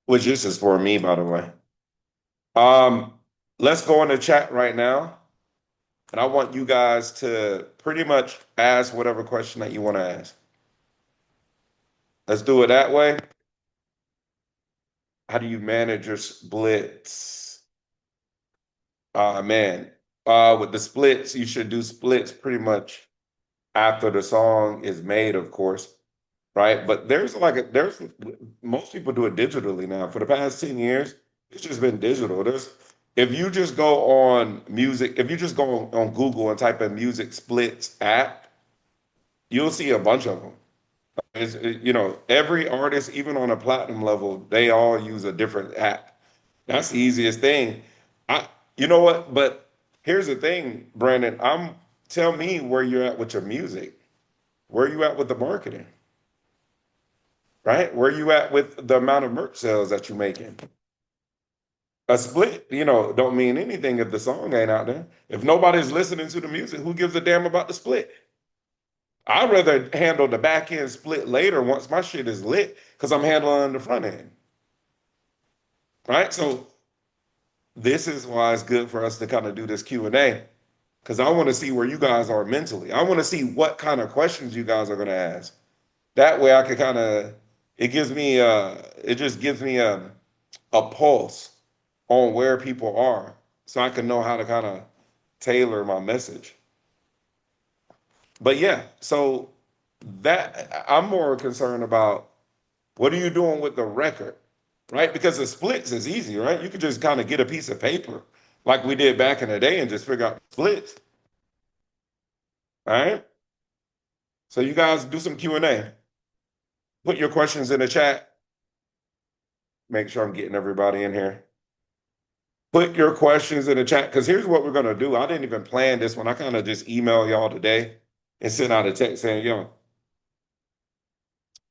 which this is for me, by the way. Um, let's go in the chat right now, and I want you guys to pretty much ask whatever question that you want to ask. Let's do it that way. How do you manage your splits? Man, with the splits, you should do splits pretty much after the song is made, of course, right? But there's most people do it digitally now. For the past 10 years, it's just been digital. There's if you just go on music, if you just go on Google and type in music splits app, you'll see a bunch of them. Every artist, even on a platinum level, they all use a different app. That's the easiest thing. I, you know what? But here's the thing, Brandon. Tell me where you're at with your music. Where you at with the marketing, right? Where you at with the amount of merch sales that you're making? A split, don't mean anything if the song ain't out there. If nobody's listening to the music, who gives a damn about the split? I'd rather handle the back end split later once my shit is lit because I'm handling the front end, right? So this is why it's good for us to kind of do this Q&A because I want to see where you guys are mentally. I want to see what kind of questions you guys are going to ask. That way I can kind of, it just gives me a pulse on where people are so I can know how to kind of tailor my message. But yeah, so that I'm more concerned about what are you doing with the record, right? Because the splits is easy, right? You could just kind of get a piece of paper like we did back in the day and just figure out the splits, all right? So you guys do some Q&A. Put your questions in the chat. Make sure I'm getting everybody in here. Put your questions in the chat because here's what we're gonna do. I didn't even plan this one. I kind of just email y'all today and send out a text saying, I'm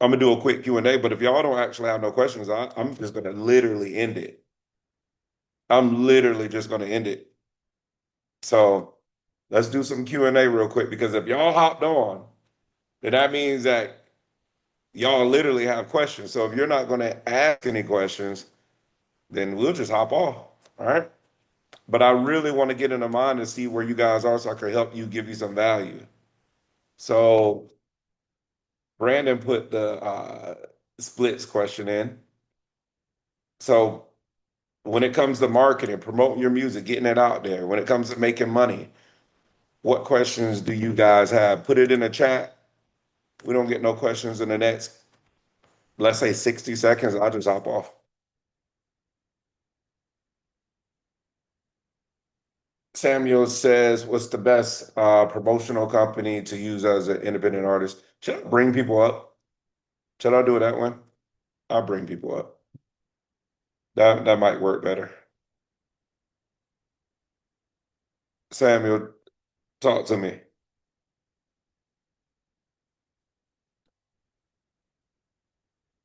gonna do a quick Q&A, but if y'all don't actually have no questions, I'm just gonna literally end it. I'm literally just gonna end it. So let's do some Q&A real quick because if y'all hopped on, then that means that y'all literally have questions. So if you're not gonna ask any questions, then we'll just hop off. All right. But I really want to get in the mind and see where you guys are so I can help you give you some value. So Brandon put the splits question in. So when it comes to marketing, promoting your music, getting it out there, when it comes to making money, what questions do you guys have? Put it in the chat. We don't get no questions in the next, let's say 60 seconds. I'll just hop off. Samuel says, what's the best promotional company to use as an independent artist? Should I bring people up? Should I do it that one? I'll bring people up. That might work better. Samuel, talk to me.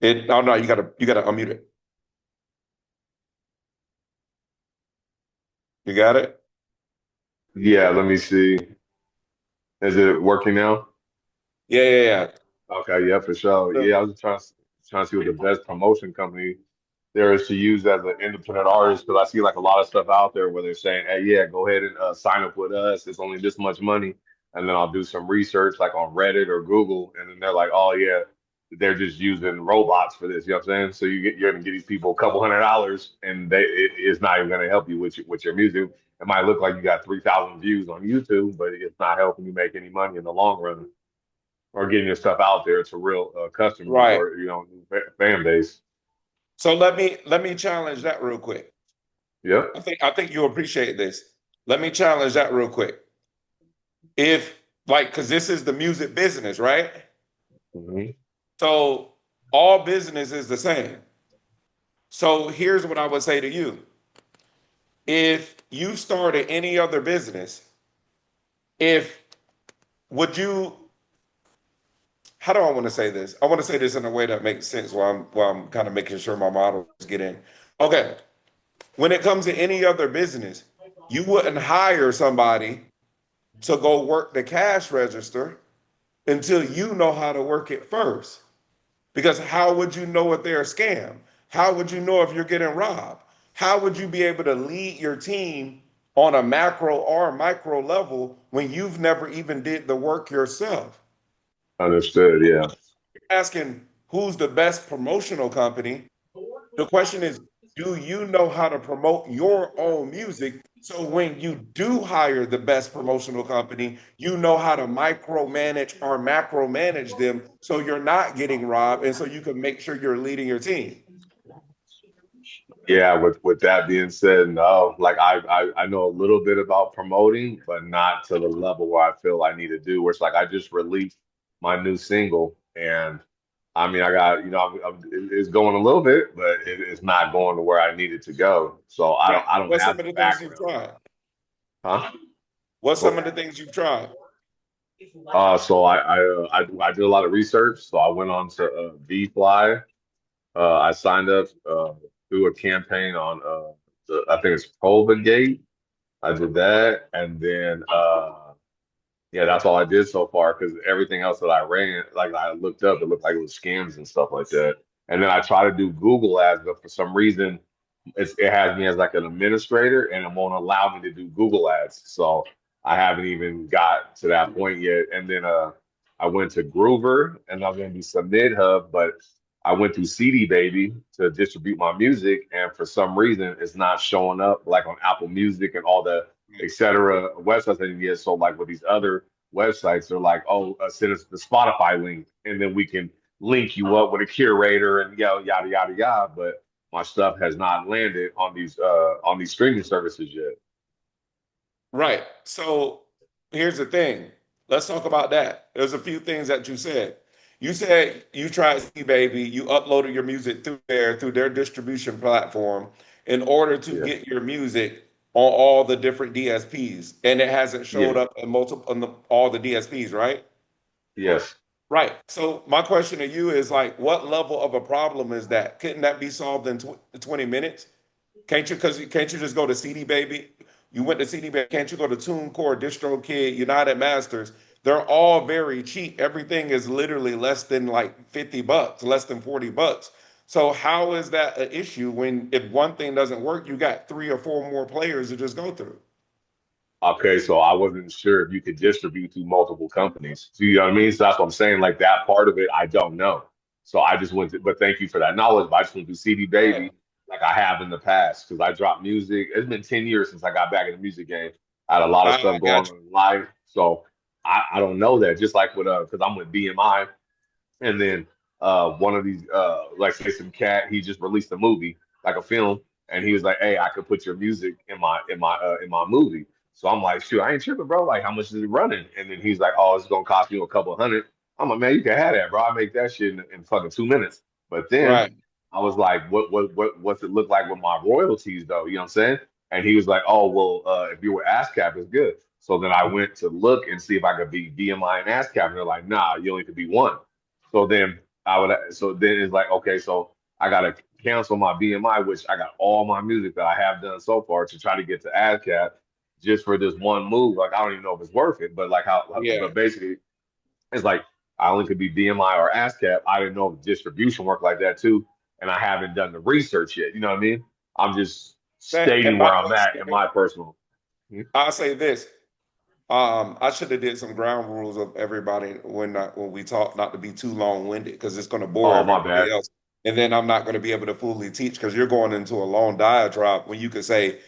Oh no, you gotta unmute it. You got it? Yeah, let me see. Is it working now? Yeah, yeah, yeah. Okay, yeah, for sure. So, Yeah, I was just trying to see what the best promotion company there is to use as an independent artist because I see like a lot of stuff out there where they're saying, "Hey, yeah, go ahead and sign up with us. It's only this much money." And then I'll do some research like on Reddit or Google, and then they're like, "Oh yeah, they're just using robots for this." You know what I'm saying? So you're gonna get these people a couple $100, and it's not even gonna help you with your music. It might look like you got 3,000 views on YouTube, but it's not helping you make any money in the long run or getting your stuff out there to real customers right. or fan base. So let me challenge that real quick. Yep. I think you'll appreciate this. Let me challenge that real quick. If like, because this is the music business, right? Hmm. So all business is the same. So here's what I would say to you. If you started any other business, if would you how do I want to say this? I want to say this in a way that makes sense while I'm kind of making sure my models get in. Okay. When it comes to any other business, you wouldn't hire somebody to go work the cash register until you know how to work it first. Because how would you know if they're a scam? how would you know if you're getting robbed? How would you be able to lead your team on a macro or micro level when you've never even did the work yourself? Understood. Yeah. Asking who's the best promotional company. The question is, do you know how to promote your own music? So when you do hire the best promotional company, you know how to micromanage or macro manage them so you're not getting robbed and so you can make sure you're leading your team. Yeah, with that being said, no, like I know a little bit about promoting, but not to the level where I feel I need to do. Where it's like I just released my new single, and I mean I got it's going a little bit, but it's not going to where I need it to go. So Right. I don't What's have some of the the things you've background, tried? huh? What's some of Well, the things you've tried? so I did a lot of research. So I went on to VFly. I signed up through a campaign on I think it's Provagate. I did that, and then yeah, that's all I did so far because everything else that I ran, like I looked up, it looked like it was scams and stuff like that. And then I try to do Google ads, but for some reason, it has me as like an administrator, and it won't allow me to do Google ads. So I haven't even got to that point yet. And then I went to Groover, and I'm gonna do Submit Hub, but I went through CD Baby to distribute my music, and for some reason, it's not showing up like on Apple Music and all the etc. websites that you get. So like with these other websites, they're like, oh, send us the Spotify link, and then we can link you up with a curator and yada yada yada. But my stuff has not landed on these streaming services yet. Right. So here's the thing. Let's talk about that. There's a few things that you said. You said you tried C Baby, you uploaded your music through through their distribution platform in order to Yeah, get your music on all the different DSPs, and it hasn't yeah, showed up in all the DSPs, right? yes. Right. So my question to you is like, what level of a problem is that? Couldn't that be solved in 20 minutes? Can't you? Because can't you just go to CD Baby? You went to CD Baby. Can't you go to TuneCore, DistroKid, United Masters? They're all very cheap. Everything is literally less than like $50, less than $40. So how is that an issue when if one thing doesn't work, you got three or four more players to just go through? Okay, so I wasn't sure if you could distribute to multiple companies. So you know what I mean? So that's what I'm saying. Like that part of it, I don't know. So I just went to, but thank you for that knowledge. But I just went to CD Right. Baby like I have in the past because I dropped music. It's been 10 years since I got back in the music game. I had a lot of I stuff going got you. on in life. So I don't know that. Just like with because I'm with BMI, and then one of these like say some cat, he just released a movie, like a film, and he was like, hey, I could put your music in my movie. So I'm like, shoot, I ain't tripping, bro. Like, how much is it running? And then he's like, oh, it's gonna cost you a couple hundred. I'm like, man, you can have that, bro. I make that shit in fucking 2 minutes. But then Right. I was like, what's it look like with my royalties though? You know what I'm saying? And he was like, oh, well, if you were ASCAP, it's good. So then I went to look and see if I could be BMI and ASCAP, and they're like, nah, you only could be one. So then so then it's like, okay, so I gotta cancel my BMI, which I got all my music that I have done so far to try to get to ASCAP just for this one move. Like I don't even know if it's worth it, but Yeah. but basically it's like I only could be BMI or ASCAP. I didn't know if distribution worked like that too, and I haven't done the research yet. You know what I mean? I'm just That and stating by where the I'm way, at in my personal. I'll say this. I should have did some ground rules of everybody when we talk, not to be too long-winded, because it's going to bore Oh, my everybody bad. else. And then I'm not going to be able to fully teach because you're going into a long diatribe when you could say,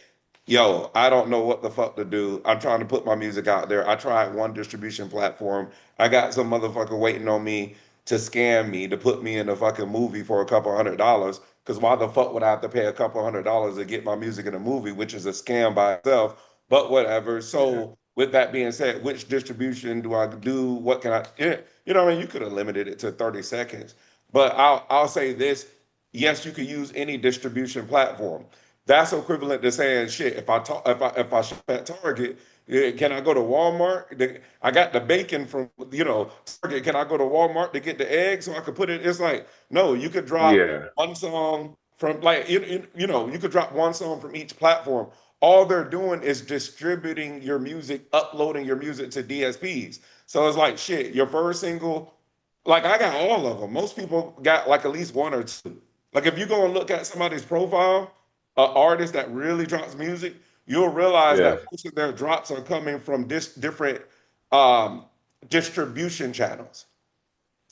yo, I don't know what the fuck to do. I'm trying to put my music out there. I tried one distribution platform. I got some motherfucker waiting on me to scam me to put me in a fucking movie for a couple $100. Because why the fuck would I have to pay a couple $100 to get my music in a movie, which is a scam by itself? But whatever. Yeah. So with that being said, which distribution do I do? What can I? Yeah, you know what I mean? You could have limited it to 30 seconds. But I'll say this. Yes, you could use any distribution platform. That's equivalent to saying, shit, if I shop at Target, can I go to Walmart? I got the bacon from Target. Can I go to Walmart to get the eggs so I could put it? It's like, no, you could drop Yeah. one song from like you could drop one song from each platform. All they're doing is distributing your music, uploading your music to DSPs. So it's like shit, your first single, like I got all of them. Most people got like at least one or two. Like if you go and look at somebody's profile, an artist that really drops music, you'll realize Yeah. that most of their drops are coming from different um, distribution channels,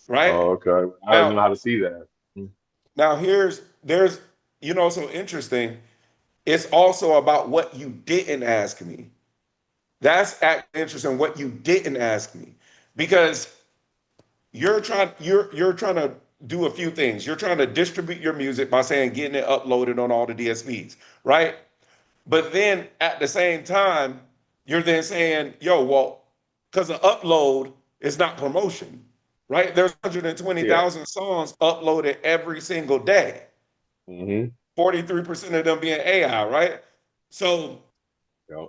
right? Oh, okay. I don't even Now, know how to see that. now there's so interesting. It's also about what you didn't ask me. That's actually interesting. What you didn't ask me, because you're trying to do a few things. You're trying to distribute your music by saying getting it uploaded on all the DSPs, right? But then at the same time, you're then saying, yo, well, because the upload is not promotion, right? There's Yeah. 120,000 songs uploaded every single day. Mm-hmm. 43% of them being AI, right? So Yep.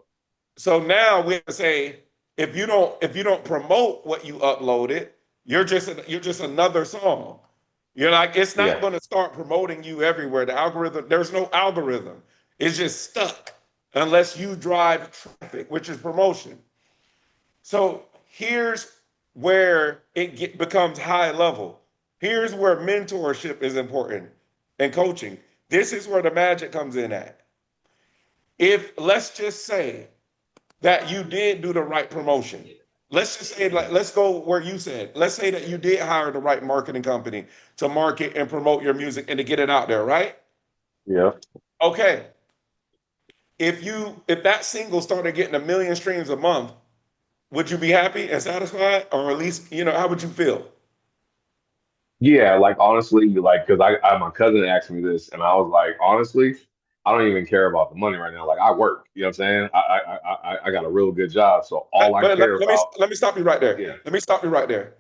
so now we say if you don't promote what you uploaded, you're just another song. You're like it's not Yeah. going to start promoting you everywhere. The algorithm, there's no algorithm. It's just stuck unless you drive traffic, which is promotion. So here's where becomes high level. Here's where mentorship is important and coaching. This is where the magic comes in at. If let's just say that you did do the right promotion. Let's just say, like, let's go where you said. Let's say that you did hire the right marketing company to market and promote your music and to get it out there, right? Yeah. Okay. If that single started getting 1 million streams a month, would you be happy and satisfied, or at least how would you feel? Yeah, like honestly, like because my cousin asked me this, and I was like, honestly, I don't even care about the money right now. Like I work, you know what I'm saying? I got a real good job, so all I But let, care let me about, let me stop you right there. yeah, Let me stop you right there.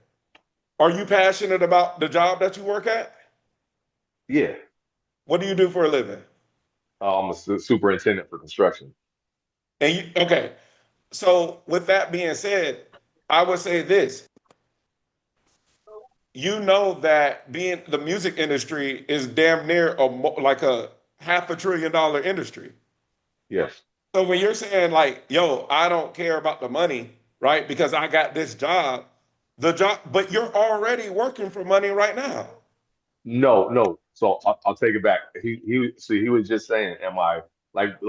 Are you passionate about the job that you work at? yeah. What do you do for a living? I'm a superintendent for construction. Okay. So with that being said, I would say this. You know that being the music industry is damn near like a $500 billion industry. Yes. So when you're saying like, yo, I don't care about the money, right? Because I got this job, but you're already working for money right now. No, no. So I'll take it back. He was just saying, am I like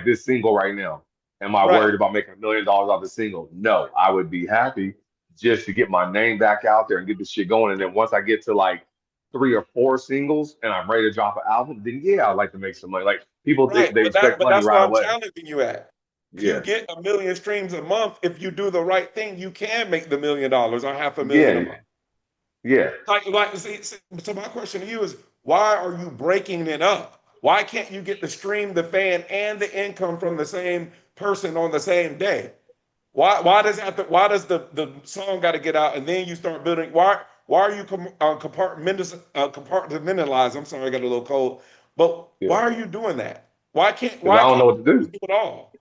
this single right now? Am I Right. worried about making $1 million off the single? No, I would be happy just to get my name back out there and get this shit going. And then once I get to like 3 or 4 singles and I'm ready to drop an album, then yeah, I'd like to make some money. Like people Right. they But that expect but money that's why right I'm away. challenging you at. You Yeah, get 1 million streams a month. If you do the right thing, you can make the $1 million or 500,000 a yeah, month. yeah. So my question to you is, why are you breaking it up? Why can't you get the stream, the fan, and the income from the same person on the same day? Why does the song got to get out and then you start building? Why are you compartmentalize? I'm sorry, I got a little cold. But Yeah. why are you doing that? Why can't Because I why don't can't know what to you do. do it all?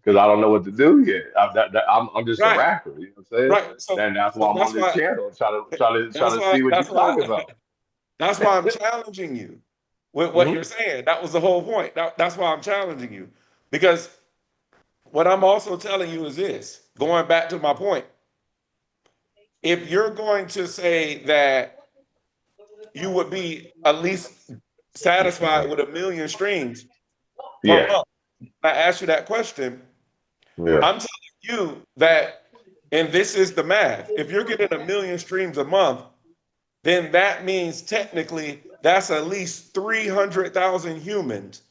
Because I don't know what to do yet. I'm just a Right, rapper. You know what I'm saying? right. So And that's why so I'm on that's this why channel, trying that's to why see what you that's talk why about. that's why I'm challenging you with what you're Hmm. saying. That was the whole point. That's why I'm challenging you. Because what I'm also telling you is this, going back to my point, if you're going to say that you would be at least satisfied with 1 million streams per Yeah, month, I ask you that question, yeah, I'm telling you that, and this is the math, if you're getting 1 million streams a month, then that means technically that's at least 300,000 humans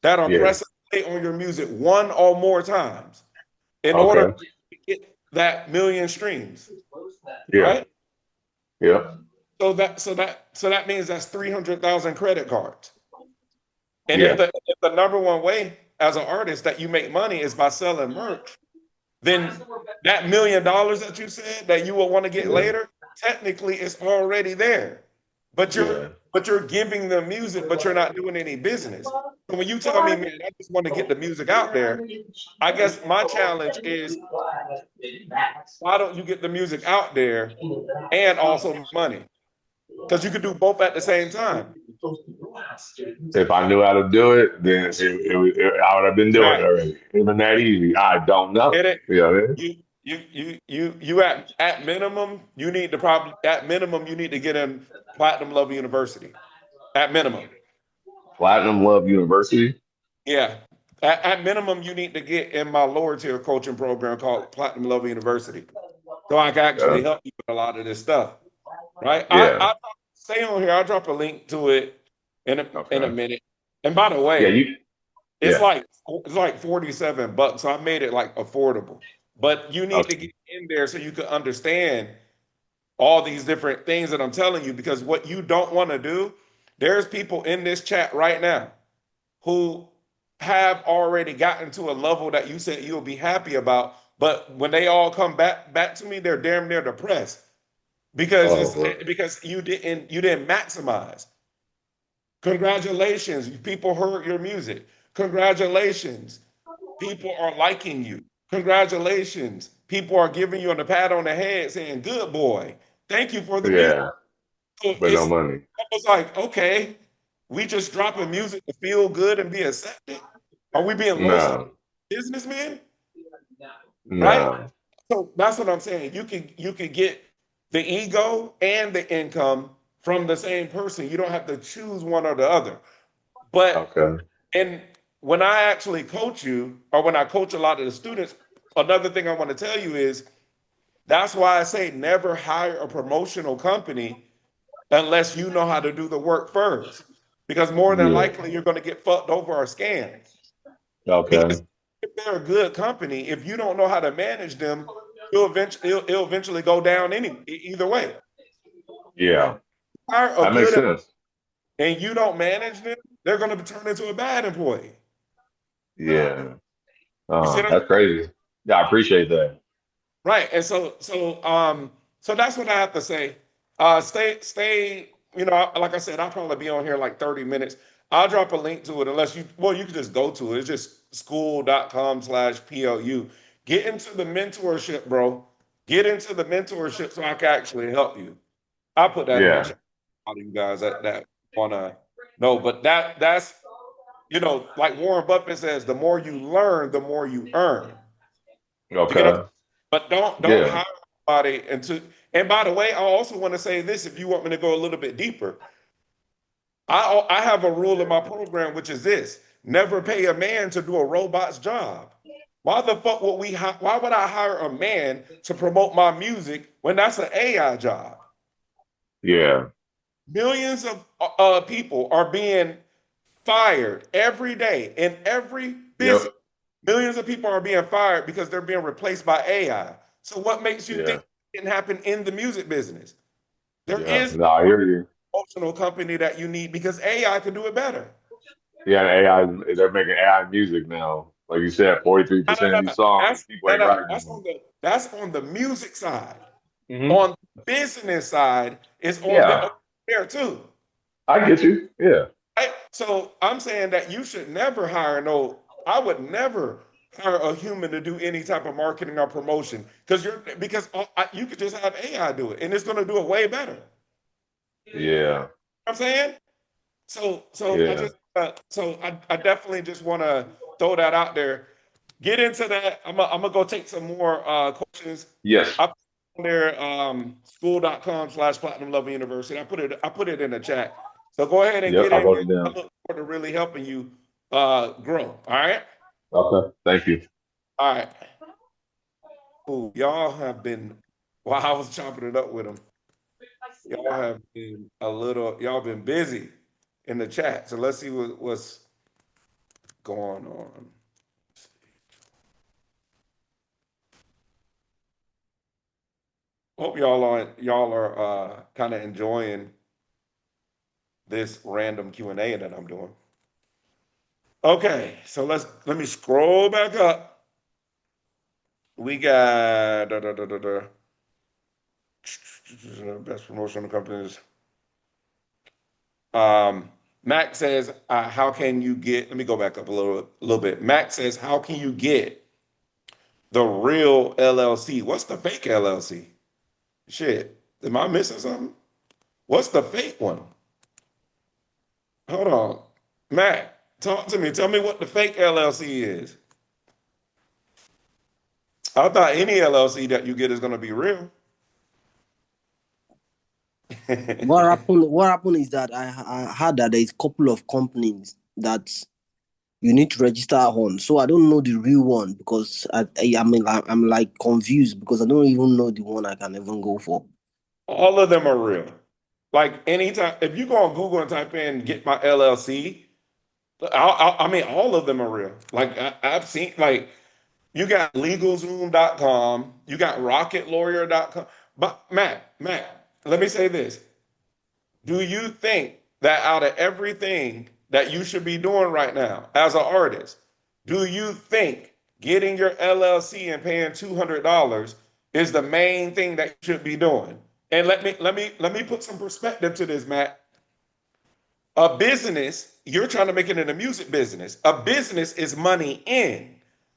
that are yeah. pressing play on your music one or more times in order Okay. to get that 1 million streams, Yeah, right? yeah, So that means that's 300,000 credit cards. And if yeah, the number one way as an artist that you make money is by selling merch, then that $1 million that you said that you will want to get yeah, later, technically it's already there. But you're yeah. but you're giving them music, but you're not doing any business. So when you tell me, man, I just want to get the music out there, I guess my challenge is why don't you get the music out there and also money? Because you could do both at the same time. If I knew how to do it, then I would have been doing it Right. already. Even that easy. I don't know. Get it? You know what I mean? You at minimum, you need to get in Platinum Love University. at minimum. Platinum Love University. Yeah. At minimum, you need to get in my lower tier coaching program called Platinum Love University. So I can actually Okay. help you with a lot of this stuff. Right? Yeah. Stay on here. I'll drop a link to it in a Okay. minute. And by the Yeah. way, You. Yeah. it's like $47. So I made it like affordable. But you need to Okay. get in there so you can understand all these different things that I'm telling you, because what you don't want to do, there's people in this chat right now who have already gotten to a level that you said you'll be happy about, but when they all come back to me, they're damn near depressed because Oh, it's well, because you didn't maximize. Congratulations, people heard your music. Congratulations, people are liking you. Congratulations, people are giving you a pat on the head saying, "Good boy, thank you for the music." yeah, So but no money. it's like, okay, we just dropping music to feel good and be accepted. Are we being low No, businessmen? Right? no. So that's what I'm saying. You can get the ego and the income from the same person. You don't have to choose one or the other. But Okay. and when I actually coach you, or when I coach a lot of the students, another thing I want to tell you is that's why I say never hire a promotional company unless you know how to do the work first. Because more than Yeah. likely you're going to get fucked over or scammed. Because Okay. if they're a good company, if you don't know how to manage them, it'll eventually go down either way. Yeah, Hire a that makes good sense. and you don't manage them, they're going to turn into a bad employee. Yeah. You see what I'm That's crazy. Yeah, I appreciate that. right? And so that's what I have to say. Stay. You know, like I said, I'll probably be on here like 30 minutes. I'll drop a link to it unless you can just go to it. It's just school.com/PLU. Get into the mentorship, bro. Get into the mentorship so I can actually help you. I'll put that in the Yeah. chat. All of you guys that wanna know, but that's like Warren Buffett says, the more you learn, the more you earn. You get Okay. but don't Yeah. hire somebody into. And by the way, I also want to say this: if you want me to go a little bit deeper, I have a rule in my program, which is this: never pay a man to do a robot's job. Why the fuck would why would I hire a man to promote my music when that's an AI job? Yeah. Millions of people are being fired every day in every business. Yep. Millions of people are being fired because they're being replaced by AI. So what makes you think Yeah. it can happen in the music business? There Yeah. is No, I hear you. a promotional company that you need because AI can do it better. Yeah, and AI, they're making AI music now. Like you said, No, no, 43% no, of these no. songs, people No, ain't no. writing them. That's on the music side. Hmm. On the business side, it's on Yeah, there too. I get you. Yeah. Right? So I'm saying that you should never hire no. I would never hire a human to do any type of marketing or promotion because you could just have AI do it and it's going to do it way better. You know Yeah. what I'm saying? Yeah. I definitely just want to throw that out there. Get into that. I'm gonna go take some more coaches. Yes. I put on there school.com/platinum love university. I put it in the chat. So go ahead and Yep. get I in wrote there. it I down. look forward to really helping you grow. All right. Okay. Thank you. All right. Ooh, y'all have been while I was chopping it up with them, y'all been busy in the chat. So let's see what's going on. Hope y'all are kind of enjoying this random Q&A that I'm doing. Okay, so let me scroll back up. We got best promotional companies. Um, Mac says, "How can you get?" Let me go back up a little bit. Mac says, "How can you get the real LLC? What's the fake LLC? Shit, am I missing something? What's the fake one? Hold on, Mac, talk to me. Tell me what the fake LLC is. I thought any LLC that you get is going to be real." What happened is that I heard that there is a couple of companies that you need to register on. So I don't know the real one because I'm like confused because I don't even know the one I can even go for. All of them are real. Like anytime, if you go on Google and type in "get my LLC," I mean, all of them are real. Like I've seen, like you got LegalZoom.com, you got RocketLawyer.com. But Matt, let me say this: do you think that out of everything that you should be doing right now as an artist, do you think getting your LLC and paying $200 is the main thing that you should be doing? And let me put some perspective to this, Matt. A business, you're trying to make it in a music business. A business is money in,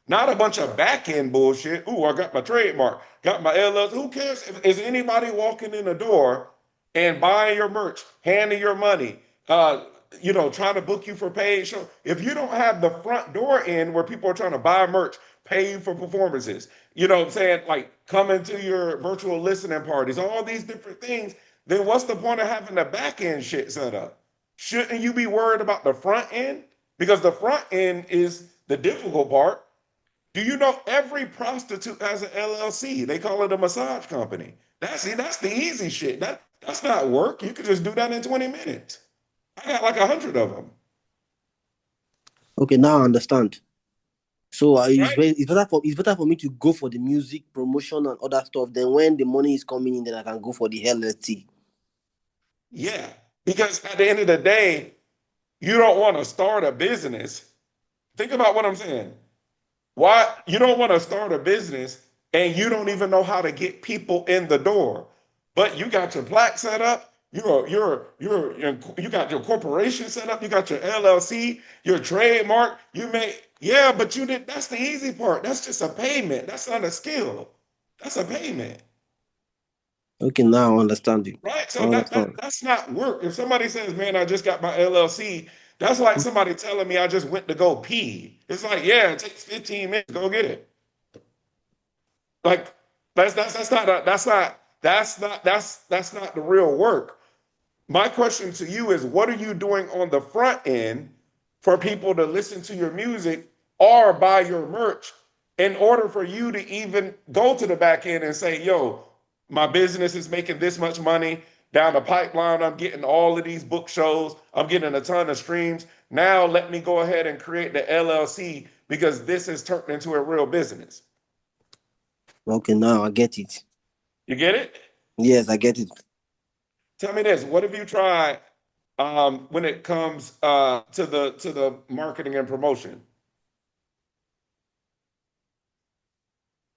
not a bunch of back end bullshit. Ooh, I got my trademark, got my LLC. Who cares? Is anybody walking in the door and buying your merch, handing your money, trying to book you for paid show? If you don't have the front door in where people are trying to buy merch, pay you for performances, you know what I'm saying? Like coming to your virtual listening parties, all these different things, then what's the point of having the back end shit set up? Shouldn't you be worried about the front end? Because the front end is the difficult part. Do you know every prostitute has an LLC? They call it a massage company. That's the easy shit. That's not work. You could just do that in 20 minutes. I got like 100 of them. Okay, now I understand. So Right? it's better for me to go for the music promotion and other stuff. Then when the money is coming in, then I can go for the LLT. Yeah. Because at the end of the day, you don't want to start a business. Think about what I'm saying. Why you don't want to start a business and you don't even know how to get people in the door, but you got your plaque set up, you got your corporation set up, you got your LLC, your trademark. You may yeah, but you did. That's the easy part. That's just a payment. That's not a skill. That's a payment, Okay, now I understand you. right? I So understand. that's not work. If somebody says, "Man, I just got my LLC," that's like somebody telling me I just went to go pee. It's like, yeah, it takes 15 minutes. Go get it. Like that's not the real work. My question to you is, what are you doing on the front end for people to listen to your music or buy your merch in order for you to even go to the back end and say, yo, my business is making this much money down the pipeline. I'm getting all of these book shows. I'm getting a ton of streams. Now let me go ahead and create the LLC because this has turned into a real business. Okay, now I get it. You get it? Yes, I get it. Tell me this: what have you tried when it comes to the marketing and promotion?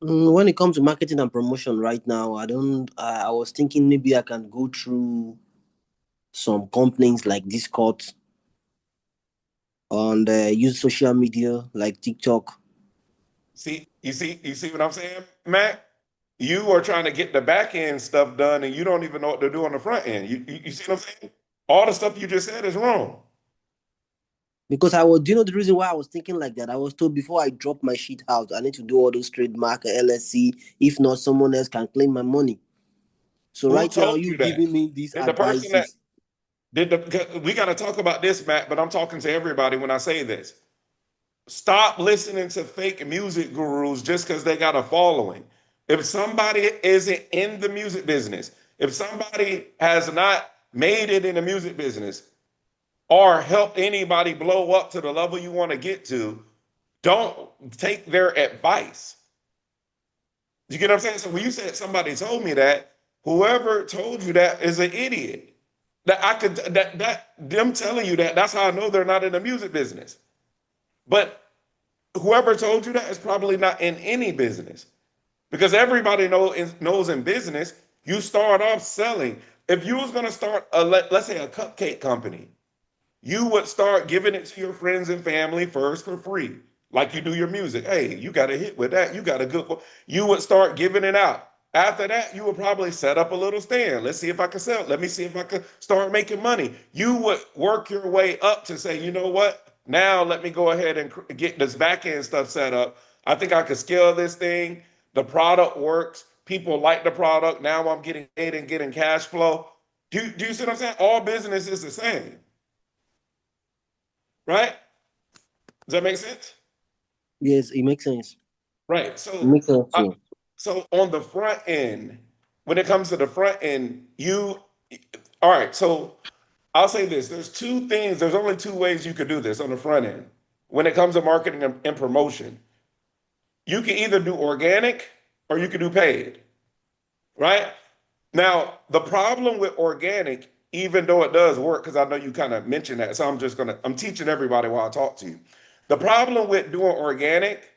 When it comes to marketing and promotion right now, I don't. I was thinking maybe I can go through some companies like Discord and use social media like TikTok. You see what I'm saying, Matt? You are trying to get the back end stuff done, and you don't even know what to do on the front end. You see what I'm saying? All the stuff you just said is wrong. Because I was, do you know the reason why I was thinking like that? I was told before I drop my shit out, I need to do all those trademark LSC. If not, someone else can claim my money. So Who right now, told you you that? giving me these Did the person that advices did the? We got to talk about this, Matt. But I'm talking to everybody when I say this. Stop listening to fake music gurus just because they got a following. If somebody isn't in the music business, if somebody has not made it in the music business or helped anybody blow up to the level you want to get to, don't take their advice. You get what I'm saying? So when you said somebody told me that, whoever told you that is an idiot. That I could that them telling you that, that's how I know they're not in the music business. But whoever told you that is probably not in any business because everybody knows in business you start off selling. If you was going to start let's say a cupcake company, you would start giving it to your friends and family first for free, like you do your music. Hey, you got a hit with that, you got a good one. You would start giving it out. After that, you would probably set up a little stand. Let's see if I can sell it. Let me see if I can start making money. You would work your way up to say, you know what, now let me go ahead and get this back end stuff set up. I think I could scale this thing. The product works, people like the product. Now I'm getting paid and getting cash flow. Do you see what I'm saying? All business is the same, right? Does that make sense? Yes, it makes sense. Right. It makes sense. Uh, Yeah. so on the front end, when it comes to the front end, all right. So I'll say this: there's two things. There's only two ways you could do this on the front end when it comes to marketing and promotion. You can either do organic or you can do paid, right? Now, the problem with organic, even though it does work, because I know you kind of mentioned that, so I'm teaching everybody while I talk to you. The problem with doing organic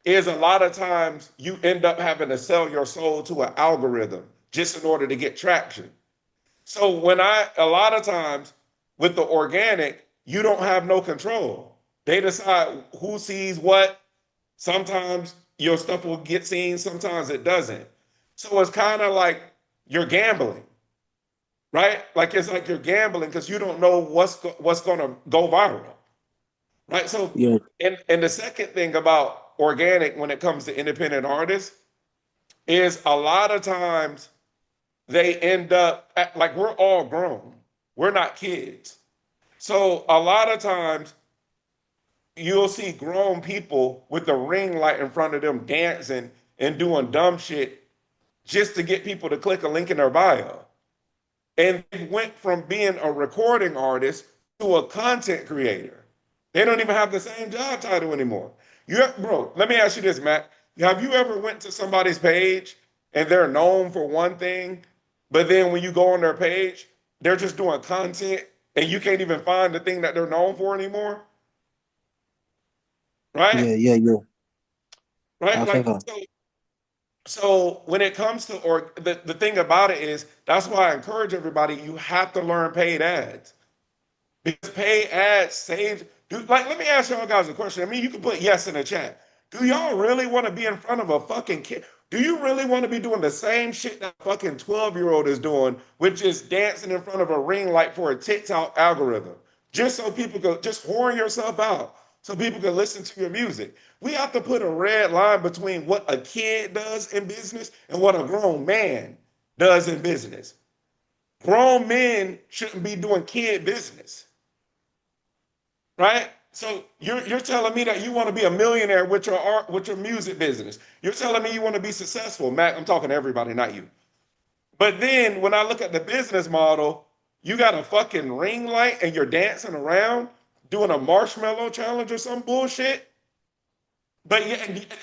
is a lot of times you end up having to sell your soul to an algorithm just in order to get traction. So a lot of times with the organic, you don't have no control. They decide who sees what. Sometimes your stuff will get seen, sometimes it doesn't. So it's kind of like you're gambling, right? Like it's like you're gambling because you don't know what's going to go viral, right? So, Yeah. and the second thing about organic when it comes to independent artists is a lot of times they end up like we're all grown, we're not kids. So a lot of times you'll see grown people with the ring light in front of them dancing and doing dumb shit just to get people to click a link in their bio. And they went from being a recording artist to a content creator. They don't even have the same job title anymore. Bro, let me ask you this, Matt. Have you ever went to somebody's page and they're known for one thing, but then when you go on their page, they're just doing content and you can't even find the thing that they're known for anymore? Right? Yeah. Yeah. Yeah. Right? I've Like ever. so when it comes to or the thing about it is that's why I encourage everybody, you have to learn paid ads. Because paid ads saves. Let me ask y'all guys a question. I mean, you can put yes in the chat. Do y'all really want to be in front of a fucking kid? Do you really want to be doing the same shit that fucking 12-year-old is doing, which is dancing in front of a ring light for a TikTok algorithm? Just so people could just whoring yourself out so people can listen to your music. We have to put a red line between what a kid does in business and what a grown man does in business. Grown men shouldn't be doing kid business, right? So you're telling me that you want to be a millionaire with your art, with your music business. You're telling me you want to be successful, Matt. I'm talking to everybody, not you. But then when I look at the business model, you got a fucking ring light and you're dancing around doing a marshmallow challenge or some bullshit. But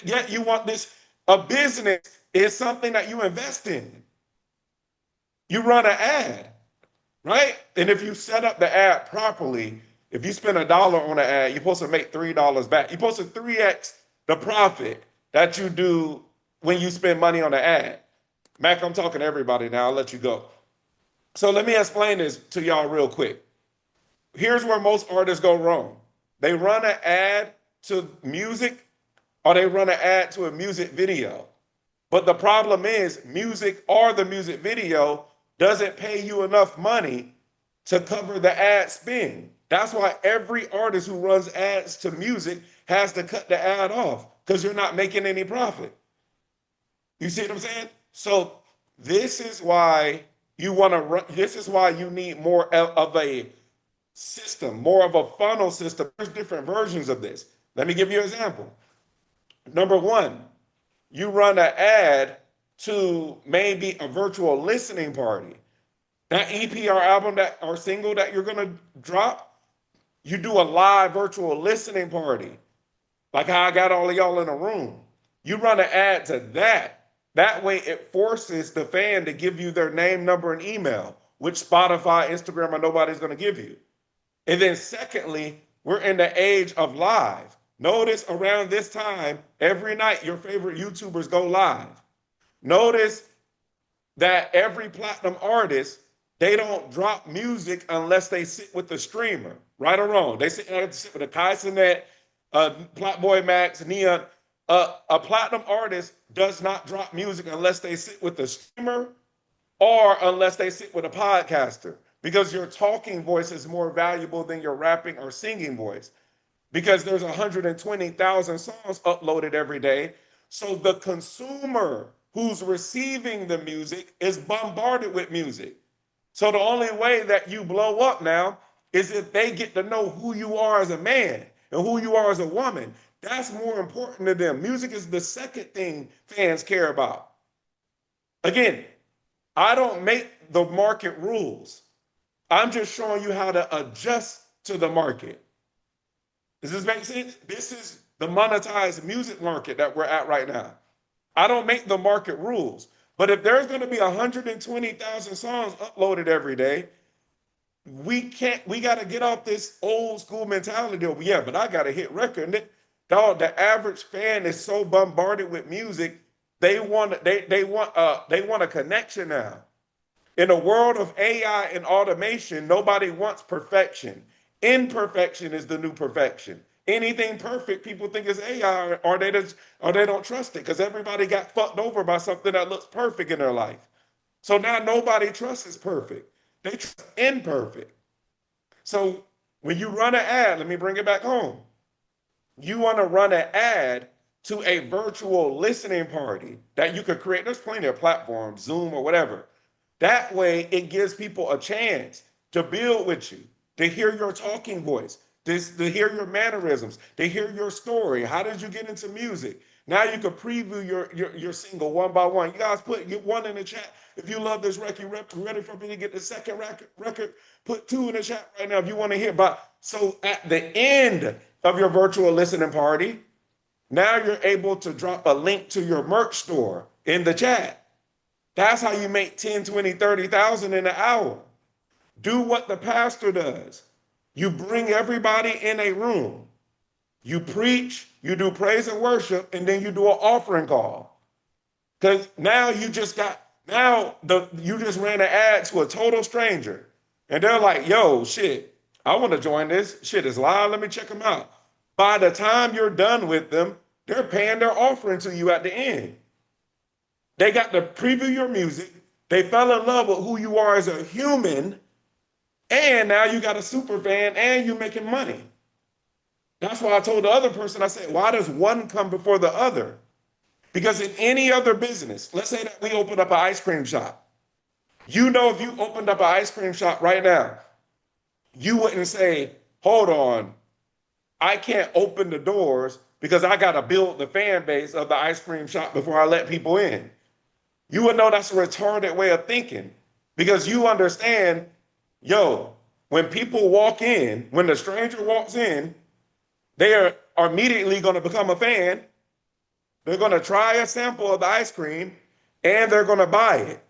yet you want this. A business is something that you invest in. You run an ad, right? And if you set up the ad properly, if you spend $1 on an ad, you're supposed to make $3 back. You're supposed to 3x the profit that you do when you spend money on the ad. Mac, I'm talking to everybody now. I'll let you go. So let me explain this to y'all real quick. Here's where most artists go wrong. They run an ad to music or they run an ad to a music video. But the problem is, music or the music video doesn't pay you enough money to cover the ad spend. That's why every artist who runs ads to music has to cut the ad off because you're not making any profit. You see what I'm saying? So this is why you want to run, this is why you need more of a system, more of a funnel system. There's different versions of this. Let me give you an example. Number one, you run an ad to maybe a virtual listening party. That EP or album that or single that you're gonna drop, you do a live virtual listening party, like how I got all of y'all in a room. You run an ad to that. That way it forces the fan to give you their name, number, and email, which Spotify, Instagram, or nobody's gonna give you. And then secondly, we're in the age of live. Notice around this time, every night your favorite YouTubers go live. Notice that every platinum artist, they don't drop music unless they sit with the streamer, right or wrong. They sit with a Kai Cenat, Plotboy Max, Neon. A platinum artist does not drop music unless they sit with the streamer or unless they sit with a podcaster because your talking voice is more valuable than your rapping or singing voice because there's 120,000 songs uploaded every day. So the consumer who's receiving the music is bombarded with music. So the only way that you blow up now is if they get to know who you are as a man and who you are as a woman. That's more important to them. Music is the second thing fans care about. Again, I don't make the market rules. I'm just showing you how to adjust to the market. Does this make sense? This is the monetized music market that we're at right now. I don't make the market rules. But if there's going to be 120,000 songs uploaded every day, we got to get off this old school mentality of, yeah, but I got a hit record. Dog, the average fan is so bombarded with music, they want a connection now. In a world of AI and automation, nobody wants perfection. Imperfection is the new perfection. Anything perfect, people think is AI, or they don't trust it because everybody got fucked over by something that looks perfect in their life. So now nobody trusts is perfect. They trust imperfect. So when you run an ad, let me bring it back home. You want to run an ad to a virtual listening party that you could create. There's plenty of platforms, Zoom or whatever. That way, it gives people a chance to build with you, to hear your talking voice, to hear your mannerisms, to hear your story. How did you get into music? Now you can preview your single one by one. You guys get one in the chat. If you love this record, ready for me to get the second record, put 2 in the chat right now if you want to hear about. So at the end of your virtual listening party, now you're able to drop a link to your merch store in the chat. That's how you make 10, 20, 30,000 in an hour. Do what the pastor does. You bring everybody in a room. You preach, you do praise and worship, and then you do an offering call. Because now you just ran an ad to a total stranger. And they're like, yo, shit, I want to join this. Shit is live. Let me check them out. By the time you're done with them, they're paying their offering to you at the end. They got to preview your music. They fell in love with who you are as a human. And now you got a super fan and you're making money. That's why I told the other person, I said, why does one come before the other? Because in any other business, let's say that we opened up an ice cream shop. You know, if you opened up an ice cream shop right now, you wouldn't say, hold on, I can't open the doors because I got to build the fan base of the ice cream shop before I let people in. You would know that's a retarded way of thinking because you understand, yo, when people walk in, when the stranger walks in, they are immediately going to become a fan. They're going to try a sample of the ice cream and they're going to buy it.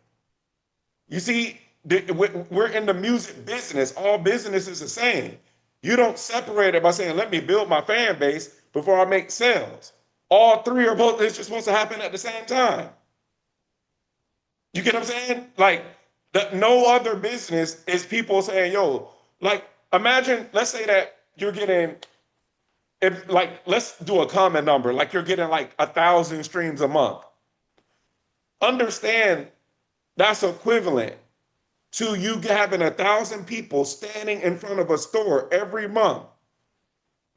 You see, we're in the music business. All business is the same. You don't separate it by saying, let me build my fan base before I make sales. All three are both, it's just supposed to happen at the same time. You get what I'm saying? Like, no other business is people saying, yo, like, imagine, let's say that you're getting, let's do a common number, like you're getting like 1,000 streams a month. Understand that's equivalent to you having 1,000 people standing in front of a store every month,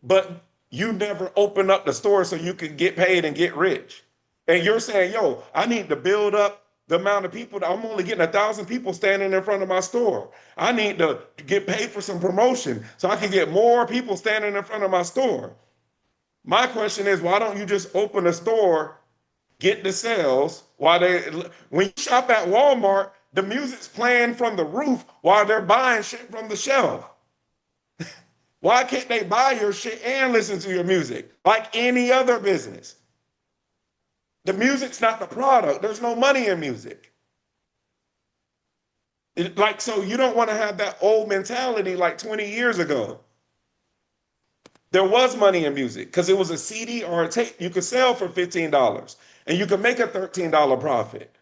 but you never open up the store so you can get paid and get rich. And you're saying, yo, I need to build up the amount of people that I'm only getting 1,000 people standing in front of my store. I need to get paid for some promotion so I can get more people standing in front of my store. My question is, why don't you just open a store, get the sales when you shop at Walmart, the music's playing from the roof while they're buying shit from the shelf. Why can't they buy your shit and listen to your music like any other business? The music's not the product. There's no money in music. So you don't want to have that old mentality like 20 years ago. There was money in music because it was a CD or a tape you could sell for $15 and you could make a $13 profit.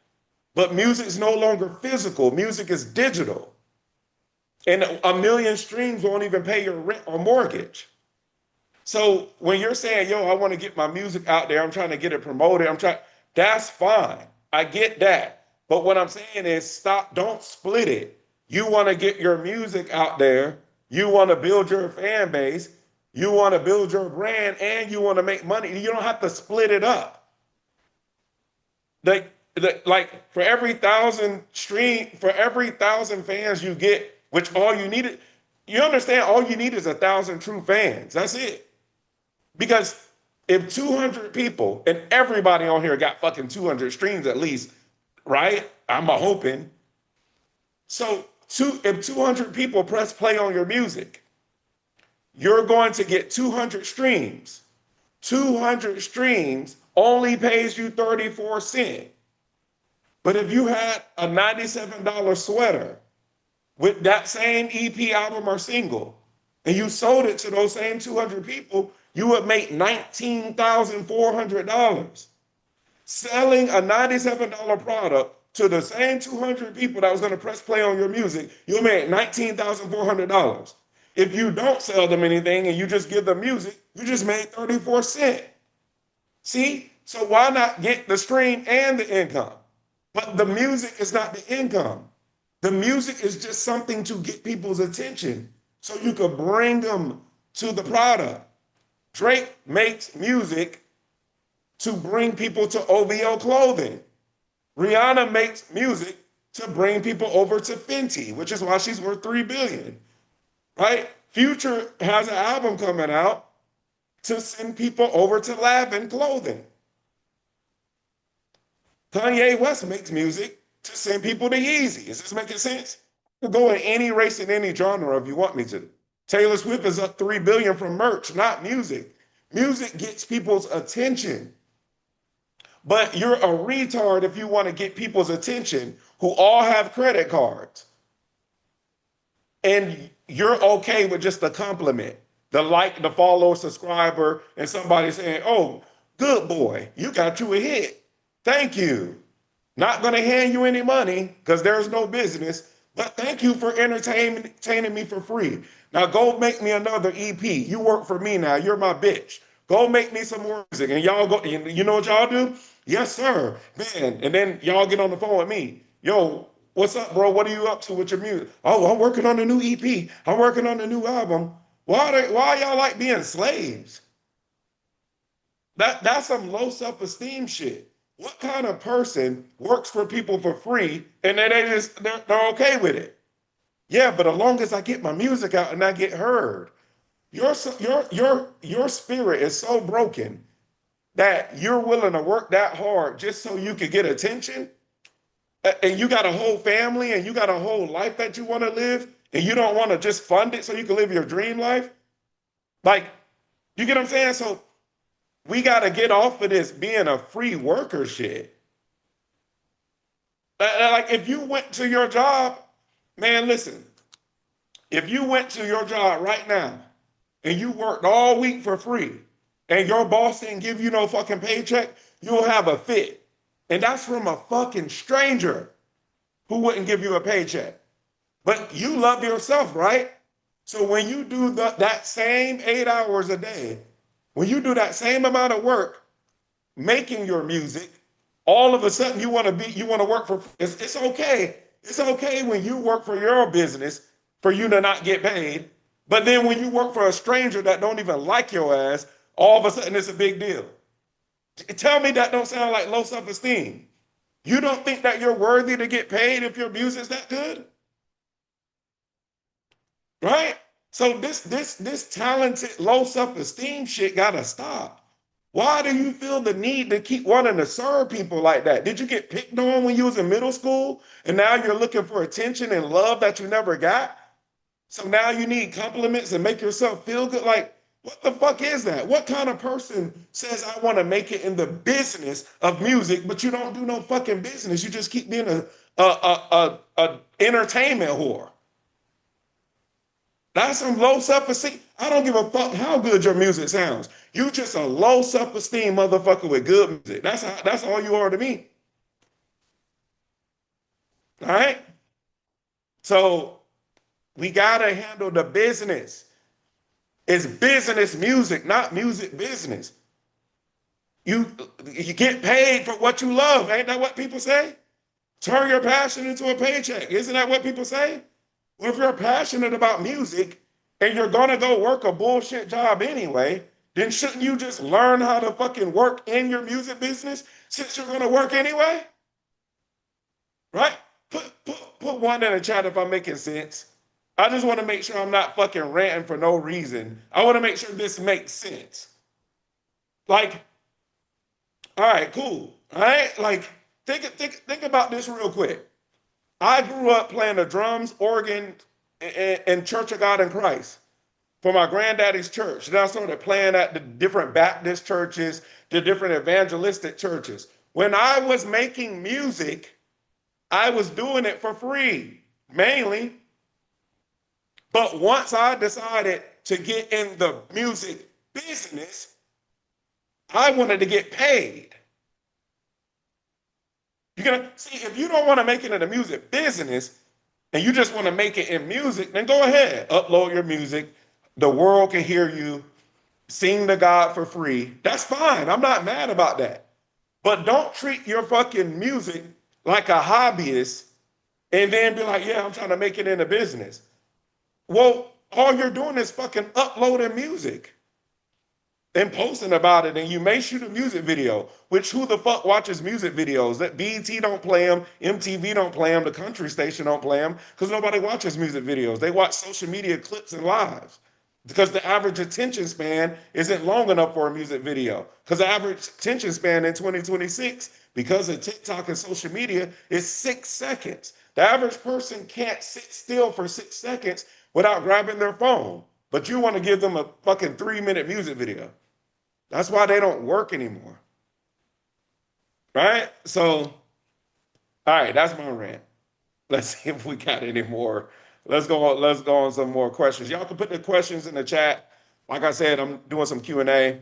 But music's no longer physical. Music is digital. And 1 million streams won't even pay your rent or mortgage. So when you're saying, yo, I want to get my music out there, I'm trying to get it promoted, that's fine. I get that. But what I'm saying is don't split it. You want to get your music out there. You want to build your fan base. You want to build your brand and you want to make money. You don't have to split it up. Like for every 1,000 fans you get, which all you needed, you understand, all you need is 1,000 true fans. That's it. Because if 200 people, and everybody on here got fucking 200 streams at least, right? I'm a hoping. So if 200 people press play on your music, you're going to get 200 streams. 200 streams only pays you 34 cents. But if you had a $97 sweater with that same EP album or single, and you sold it to those same 200 people, you would make $19,400. Selling a $97 product to the same 200 people that was going to press play on your music, you'll make $19,400. If you don't sell them anything and you just give them music, you just made 34 cents. See? So why not get the stream and the income? But the music is not the income. The music is just something to get people's attention so you could bring them to the product. Drake makes music to bring people to OVO clothing. Rihanna makes music to bring people over to Fenty, which is why she's worth $3 billion. Right? Future has an album coming out to send people over to Lavin clothing. Kanye West makes music to send people to Yeezy. Is this making sense? You can go in any race in any genre if you want me to. Taylor Swift is up $3 billion from merch, not music. Music gets people's attention. But you're a retard if you want to get people's attention who all have credit cards. And you're okay with just the compliment, the like, the follow, subscriber, and somebody saying, oh, good boy, you got you a hit. Thank you. Not going to hand you any money because there's no business, but thank you for entertaining me for free. Now go make me another EP. You work for me now. You're my bitch. Go make me some more music. And y'all go, you know what y'all do? Yes, sir. Man. And then y'all get on the phone with me. Yo, what's up, bro? What are you up to with your music? Oh, I'm working on a new EP. I'm working on a new album. Why y'all like being slaves? That's some low self-esteem shit. What kind of person works for people for free and then they're okay with it? Yeah, but as long as I get my music out and I get heard, your spirit is so broken that you're willing to work that hard just so you could get attention. And you got a whole family and you got a whole life that you want to live, and you don't want to just fund it so you can live your dream life. Like, you get what I'm saying? So we got to get off of this being a free worker shit. Like, if you went to your job, man, listen, if you went to your job right now and you worked all week for free and your boss didn't give you no fucking paycheck, you'll have a fit. And that's from a fucking stranger who wouldn't give you a paycheck. But you love yourself, right? So when you do that same 8 hours a day, when you do that same amount of work making your music, all of a sudden you want to work for, it's okay. It's okay when you work for your business for you to not get paid. But then when you work for a stranger that don't even like your ass, all of a sudden it's a big deal. Tell me that don't sound like low self-esteem. You don't think that you're worthy to get paid if your music's that good? Right? So this talented low self-esteem shit gotta stop. Why do you feel the need to keep wanting to serve people like that? Did you get picked on when you was in middle school and now you're looking for attention and love that you never got? So now you need compliments and make yourself feel good? Like, what the fuck is that? What kind of person says I want to make it in the business of music, but you don't do no fucking business? You just keep being a entertainment whore. That's some low self-esteem. I don't give a fuck how good your music sounds. You just a low self-esteem motherfucker with good music. That's all you are to me. All right? So we gotta handle the business. It's business music, not music business. You get paid for what you love. Ain't that what people say? Turn your passion into a paycheck. Isn't that what people say? Well, if you're passionate about music and you're gonna go work a bullshit job anyway, then shouldn't you just learn how to fucking work in your music business since you're gonna work anyway? right? Put one in the chat if I'm making sense. I just want to make sure I'm not fucking ranting for no reason. I want to make sure this makes sense. Like, all right, cool. All right, like think about this real quick. I grew up playing the drums, organ, in Church of God in Christ for my granddaddy's church. Then I started playing at the different Baptist churches, the different evangelistic churches. When I was making music, I was doing it for free, mainly. But once I decided to get in the music business, I wanted to get paid. You're gonna see if you don't want to make it in the music business and you just want to make it in music, then go ahead, upload your music. The world can hear you, sing to God for free. That's fine. I'm not mad about that. But don't treat your fucking music like a hobbyist and then be like, yeah, I'm trying to make it in a business. Well, all you're doing is fucking uploading music and posting about it, and you may shoot a music video, which who the fuck watches music videos? That BET don't play them, MTV don't play them, the country station don't play them, because nobody watches music videos. They watch social media clips and lives. Because the average attention span isn't long enough for a music video. Because the average attention span in 2026, because of TikTok and social media, is 6 seconds. The average person can't sit still for 6 seconds without grabbing their phone. But you want to give them a fucking 3-minute music video. That's why they don't work anymore. Right? So, all right, that's my rant. Let's see if we got any more. Let's go on some more questions. Y'all can put the questions in the chat. Like I said, I'm doing some Q&A.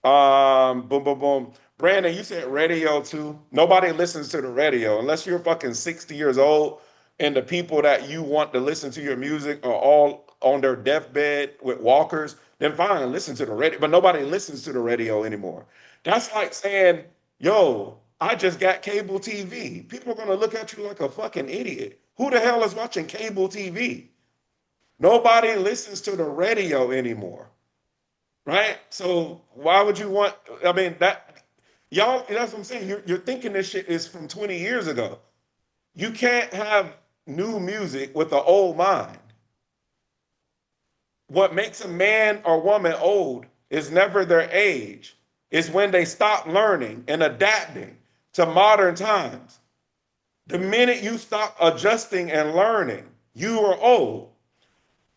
Boom, boom, boom. Brandon, you said radio too. Nobody listens to the radio unless you're fucking 60 years old and the people that you want to listen to your music are all on their deathbed with walkers, then fine, listen to the radio. But nobody listens to the radio anymore. That's like saying, yo, I just got cable TV. People are gonna look at you like a fucking idiot. Who the hell is watching cable TV? Nobody listens to the radio anymore, right? So why would you want? I mean, that y'all. That's what I'm saying. You're thinking this shit is from 20 years ago. You can't have new music with an old mind. What makes a man or woman old is never their age. It's when they stop learning and adapting to modern times. The minute you stop adjusting and learning, you are old.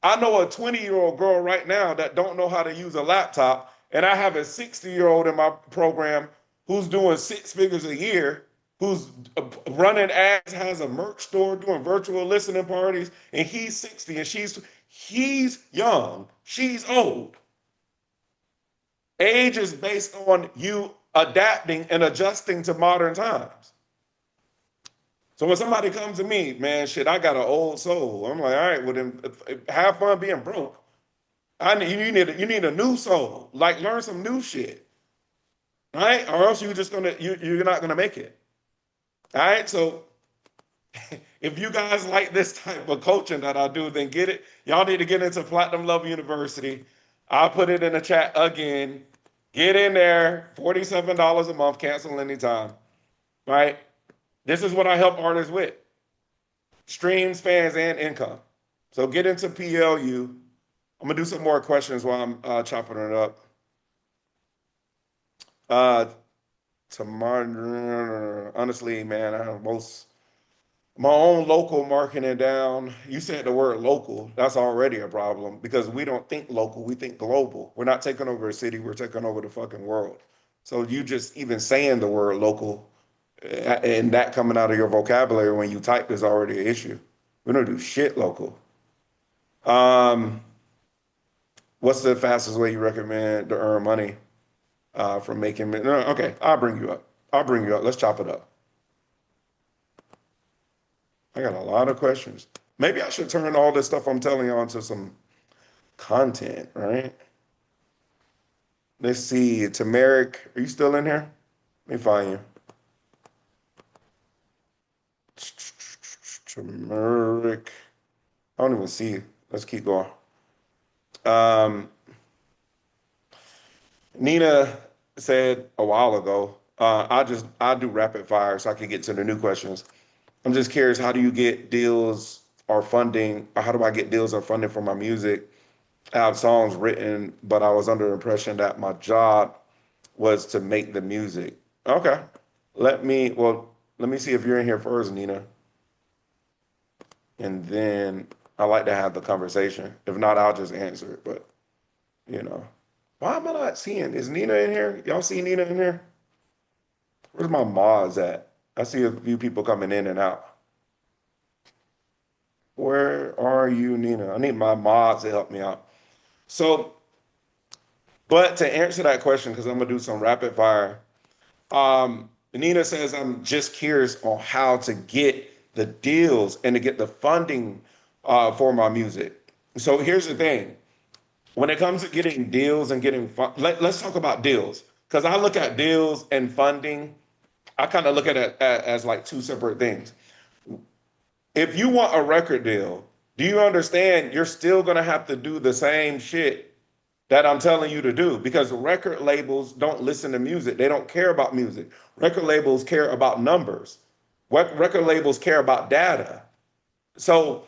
I know a 20-year-old girl right now that don't know how to use a laptop, and I have a 60-year-old in my program who's doing 6 figures a year, who's running ads, has a merch store, doing virtual listening parties, and he's 60 and he's young, she's old. Age is based on you adapting and adjusting to modern times. So when somebody comes to me, man, shit, I got an old soul. I'm like, all right, well then have fun being broke. You need a new soul. Like learn some new shit. All right? Or else you're not gonna make it. All right. So if you guys like this type of coaching that I do, then get it. Y'all need to get into Platinum Love University. I'll put it in the chat again. Get in there, $47 a month, cancel anytime. Right? This is what I help artists with. Streams, fans, and income. So get into PLU. I'm gonna do some more questions while I'm chopping it up. Tomorrow, honestly, man, I have my own local marketing down. You said the word local. That's already a problem because we don't think local, we think global. We're not taking over a city, we're taking over the fucking world. So you just even saying the word local and that coming out of your vocabulary when you type is already an issue. We don't do shit local. Um, what's the fastest way you recommend to earn money from making? No, okay, I'll bring you up. I'll bring you up. Let's chop it up. I got a lot of questions. Maybe I should turn all this stuff I'm telling you into some content, right? Let's see. Tamaric, are you still in here? Let me find you. Turmeric. I don't even see you. Let's keep going. Um, Nina said a while ago, I do rapid fire so I can get to the new questions. I'm just curious, how do you get deals or funding, or how do I get deals or funding for my music? I have songs written, but I was under the impression that my job was to make the music. Okay. Let me see if you're in here first, Nina. And then I like to have the conversation. If not, I'll just answer it. But, you know, why am I not seeing? Is Nina in here? Y'all see Nina in here? Where's my mods at? I see a few people coming in and out. Where are you, Nina? I need my mods to help me out. So, but to answer that question, because I'm gonna do some rapid fire. Nina says, I'm just curious on how to get the deals and to get the funding for my music. So here's the thing. When it comes to getting deals and getting let's talk about deals. Because I look at deals and funding, I kind of look at it as like two separate things. If you want a record deal, do you understand you're still going to have to do the same shit that I'm telling you to do? Because record labels don't listen to music. They don't care about music. Record labels care about numbers. Record labels care about data. So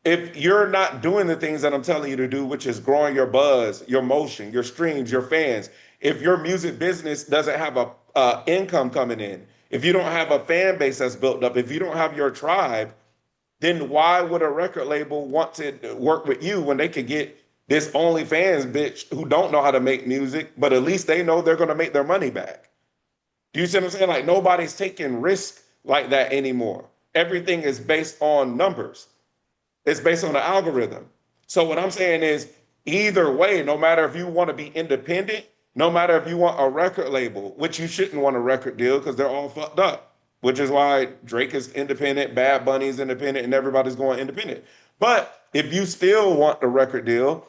if you're not doing the things that I'm telling you to do, which is growing your buzz, your motion, your streams, your fans, if your music business doesn't have a income coming in, if you don't have a fan base that's built up, if you don't have your tribe, then why would a record label want to work with you when they could get this OnlyFans bitch who don't know how to make music, but at least they know they're going to make their money back? Do you see what I'm saying? Like nobody's taking risk like that anymore. Everything is based on numbers. It's based on the algorithm. So what I'm saying is either way, no matter if you want to be independent, no matter if you want a record label, which you shouldn't want a record deal because they're all fucked up, which is why Drake is independent, Bad Bunny is independent, and everybody's going independent. But if you still want the record deal,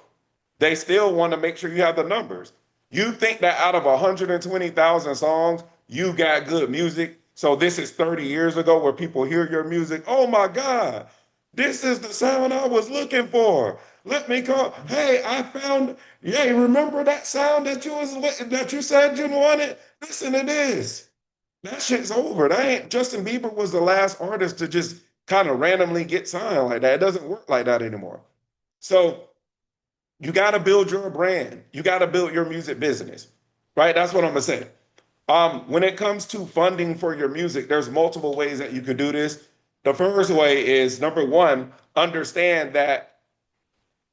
they still want to make sure you have the numbers. You think that out of 120,000 songs, you got good music. So this is 30 years ago where people hear your music. Oh my God, this is the sound I was looking for. Let me call. Hey, I found. Hey, remember that sound that you said you wanted? Listen to this. That shit's over. That ain't Justin Bieber was the last artist to just kind of randomly get signed like that. It doesn't work like that anymore. So you got to build your brand. You got to build your music business, right? That's what I'm gonna say. When it comes to funding for your music, there's multiple ways that you could do this. The first way is number one, understand that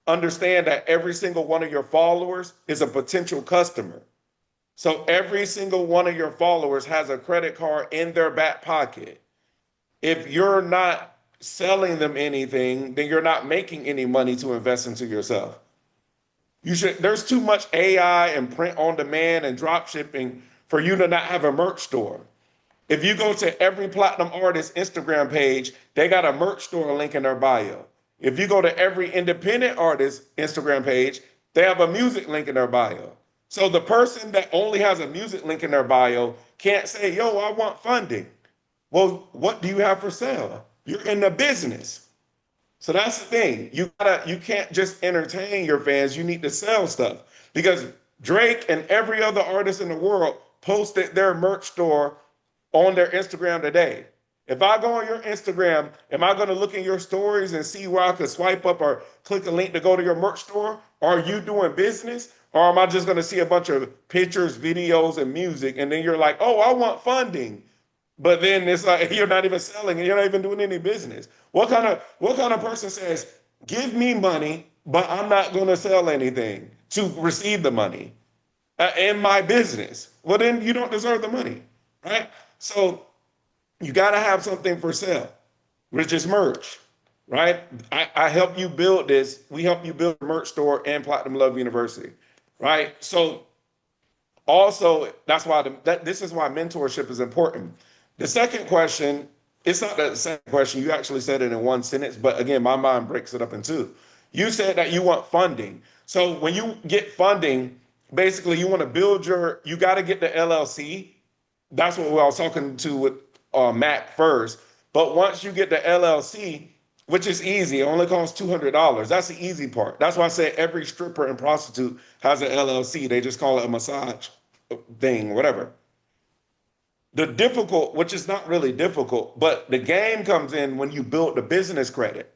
every single one of your followers is a potential customer. So every single one of your followers has a credit card in their back pocket. If you're not selling them anything, then you're not making any money to invest into yourself. There's too much AI and print on demand and drop shipping for you to not have a merch store. If you go to every platinum artist Instagram page, they got a merch store link in their bio. If you go to every independent artist Instagram page, they have a music link in their bio. So the person that only has a music link in their bio can't say, yo, I want funding. Well, what do you have for sale? You're in the business. So that's the thing. You can't just entertain your fans. You need to sell stuff. Because Drake and every other artist in the world posted their merch store on their Instagram today. If I go on your Instagram, am I going to look in your stories and see where I could swipe up or click a link to go to your merch store? Are you doing business? Or am I just going to see a bunch of pictures, videos, and music, and then you're like, oh, I want funding. But then it's like you're not even selling and you're not even doing any business. What kind of person says, give me money, but I'm not going to sell anything to receive the money in my business? Well, then you don't deserve the money, right? So you got to have something for sale, which is merch, right? I help you build this. We help you build a merch store and Platinum Love University, right? So also, that's why this is why mentorship is important. The second question, it's not the second question. You actually said it in one sentence, but again, my mind breaks it up in two. You said that you want funding. So when you get funding, basically you want to you got to get the LLC. That's what I was talking to with Mac first. But once you get the LLC, which is easy, it only costs $200. That's the easy part. That's why I say every stripper and prostitute has an LLC. They just call it a massage thing, whatever. The difficult, which is not really difficult, but the game comes in when you build the business credit.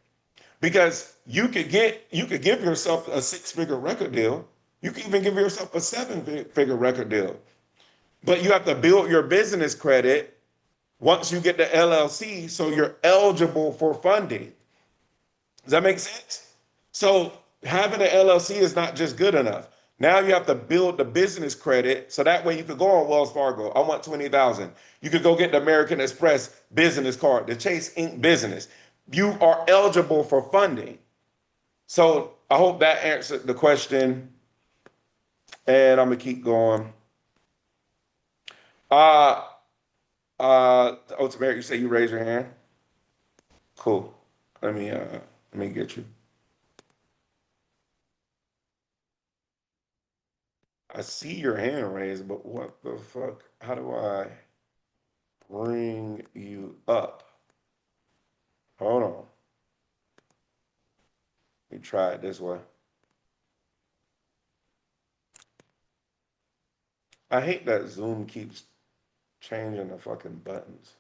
Because you could give yourself a six-figure record deal. You can even give yourself a seven-figure record deal. But you have to build your business credit once you get the LLC so you're eligible for funding. Does that make sense? So having an LLC is not just good enough. Now you have to build the business credit so that way you could go on Wells Fargo. I want 20,000. You could go get the American Express business card, the Chase Inc. business. You are eligible for funding. So I hope that answered the question. And I'm gonna keep going. Uh oh, Tamara, you say you raise your hand. Cool. Let me get you. I see your hand raised, but what the fuck? How do I bring you up? Hold on. Let me try it this way. I hate that Zoom keeps changing the fucking buttons.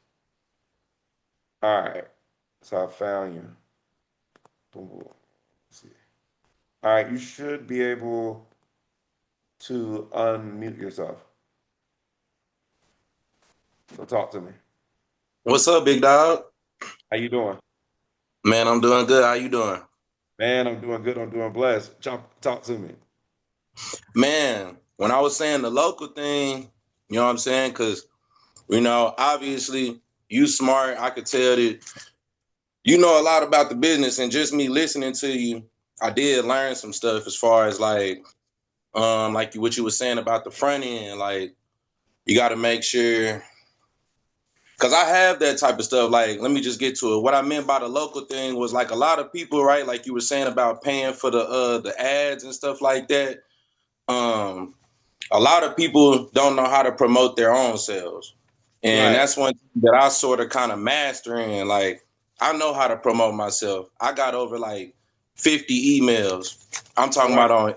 All right. So I found you. Boom, boom. Let's see. All right, you should be able to unmute yourself. So talk to me. What's up, big dog? How you doing? Man, I'm doing good. How you doing? Man, I'm doing good. I'm doing blessed. Talk to me. Man, when I was saying the local thing, you know what I'm saying? Because, obviously you smart. I could tell that you know a lot about the business, and just me listening to you, I did learn some stuff as far as like what you were saying about the front end. Like, you got to make sure, because I have that type of stuff. Like, let me just get to it. What I meant by the local thing was like a lot of people, right? Like you were saying about paying for the ads and stuff like that. Um, a lot of people don't know how to promote their own selves. And Right. that's one thing that I sort of kind of mastering. Like, I know how to promote myself. I got over like 50 emails. I'm talking Right. about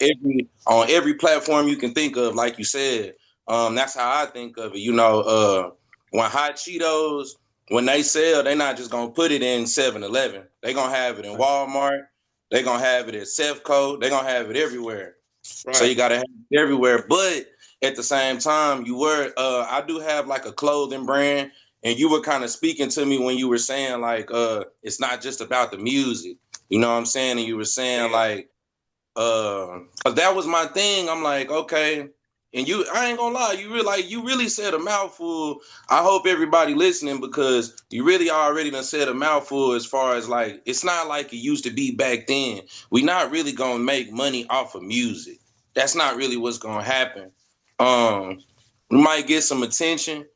on every platform you can think of, like you said. That's how I think of it. When Hot Cheetos, when they sell, they're not just gonna put it in 7-Eleven. They're gonna have it in Walmart. They're gonna have it at Sefco. They're gonna have it everywhere. So you Right. gotta have it everywhere. But at the same time, I do have like a clothing brand, and you were kind of speaking to me when you were saying like it's not just about the music. You know what I'm saying? And you were saying Yeah. like 'cause that was my thing. I'm like, okay. And I ain't gonna lie, you really said a mouthful. I hope everybody listening, because you really already done said a mouthful as far as like, it's not like it used to be back then. We not really gonna make money off of music. That's not really what's gonna happen. Um, we might get some attention,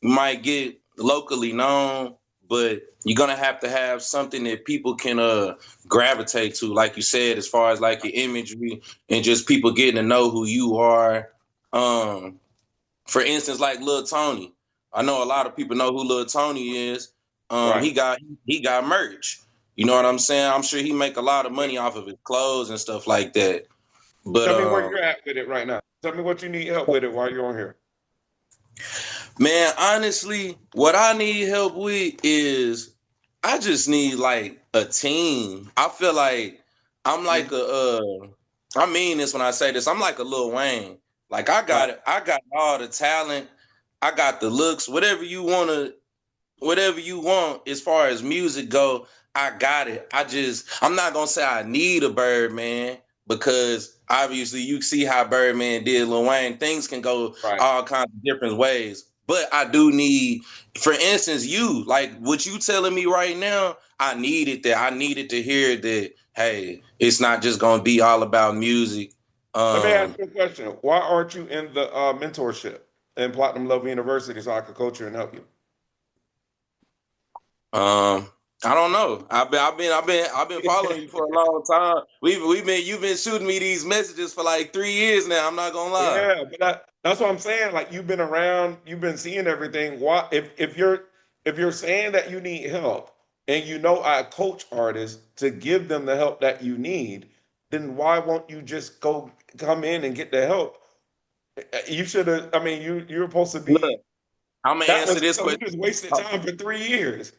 we might get locally known, but you're gonna have to have something that people can gravitate to, like you said, as far as like your imagery and just people getting to know who you are. Um, for instance, like Lil Tony. I know a lot of people know who Lil Tony is. Right. He got merch. You know what I'm saying? I'm sure he make a lot of money off of his clothes and stuff like that. But Tell me where you're at with it right now. Tell me what you need help with it while you're on here. man, honestly, what I need help with is I just need like a team. I feel like I'm like I mean this when I say this. I'm like a Lil Wayne. Like, I got Right. it. I got all the talent. I got the looks. Whatever you want as far as music go, I got it. I'm not gonna say I need a Birdman, because obviously you see how Birdman did Lil Wayne. Things can go Right. all kinds of different ways. But I do need, for instance, you, like what you telling me right now, I needed that. I needed to hear that, hey, it's not just gonna be all about music. Let me Um, ask you a question. Why aren't you in the mentorship in Platinum Love University so I could coach you and help you? Um, I don't know. I've been following you for a long time. You've been shooting me these messages for like 3 years now. I'm not gonna lie. Yeah, but that's what I'm saying. Like, you've been around, you've been seeing everything. Why, if you're saying that you need help and you know I coach artists to give them the help that you need, then why won't you just come in and get the help? You should have. I mean, you're supposed to be Look, I'm gonna That answer was this so you question. just wasted time for 3 years.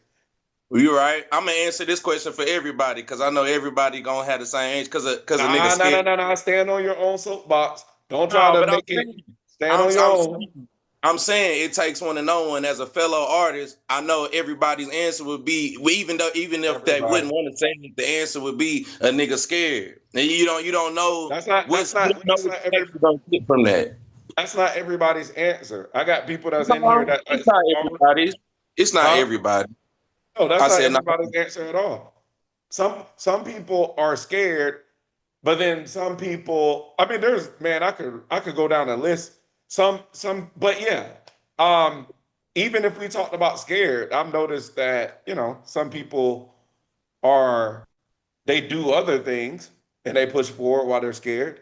You're right. I'm gonna answer this question for everybody because I know everybody gonna have the same age because a nigga Nah, nah, scared. nah, nah, nah. Stand on your own soapbox. Don't try No, to but make it. Stand I'm, on your I'm own. I'm saying it takes one to know one. As a fellow artist, I know everybody's answer would be, well, even if they Everybody. wouldn't want to say it, the answer would be a nigga scared. And you don't know That's not. That's you not. don't know That's what not you every. actually gonna get from that. That's not everybody's answer. I got people that's in here No, that it's is not hard. everybody's. It's not Huh? everybody. No, that's I not said no. everybody's answer at all. Some people are scared, but then some people. I mean, there's man. I could go down a list. But yeah. Um, Even if we talked about scared, I've noticed that some people are they do other things and they push forward while they're scared.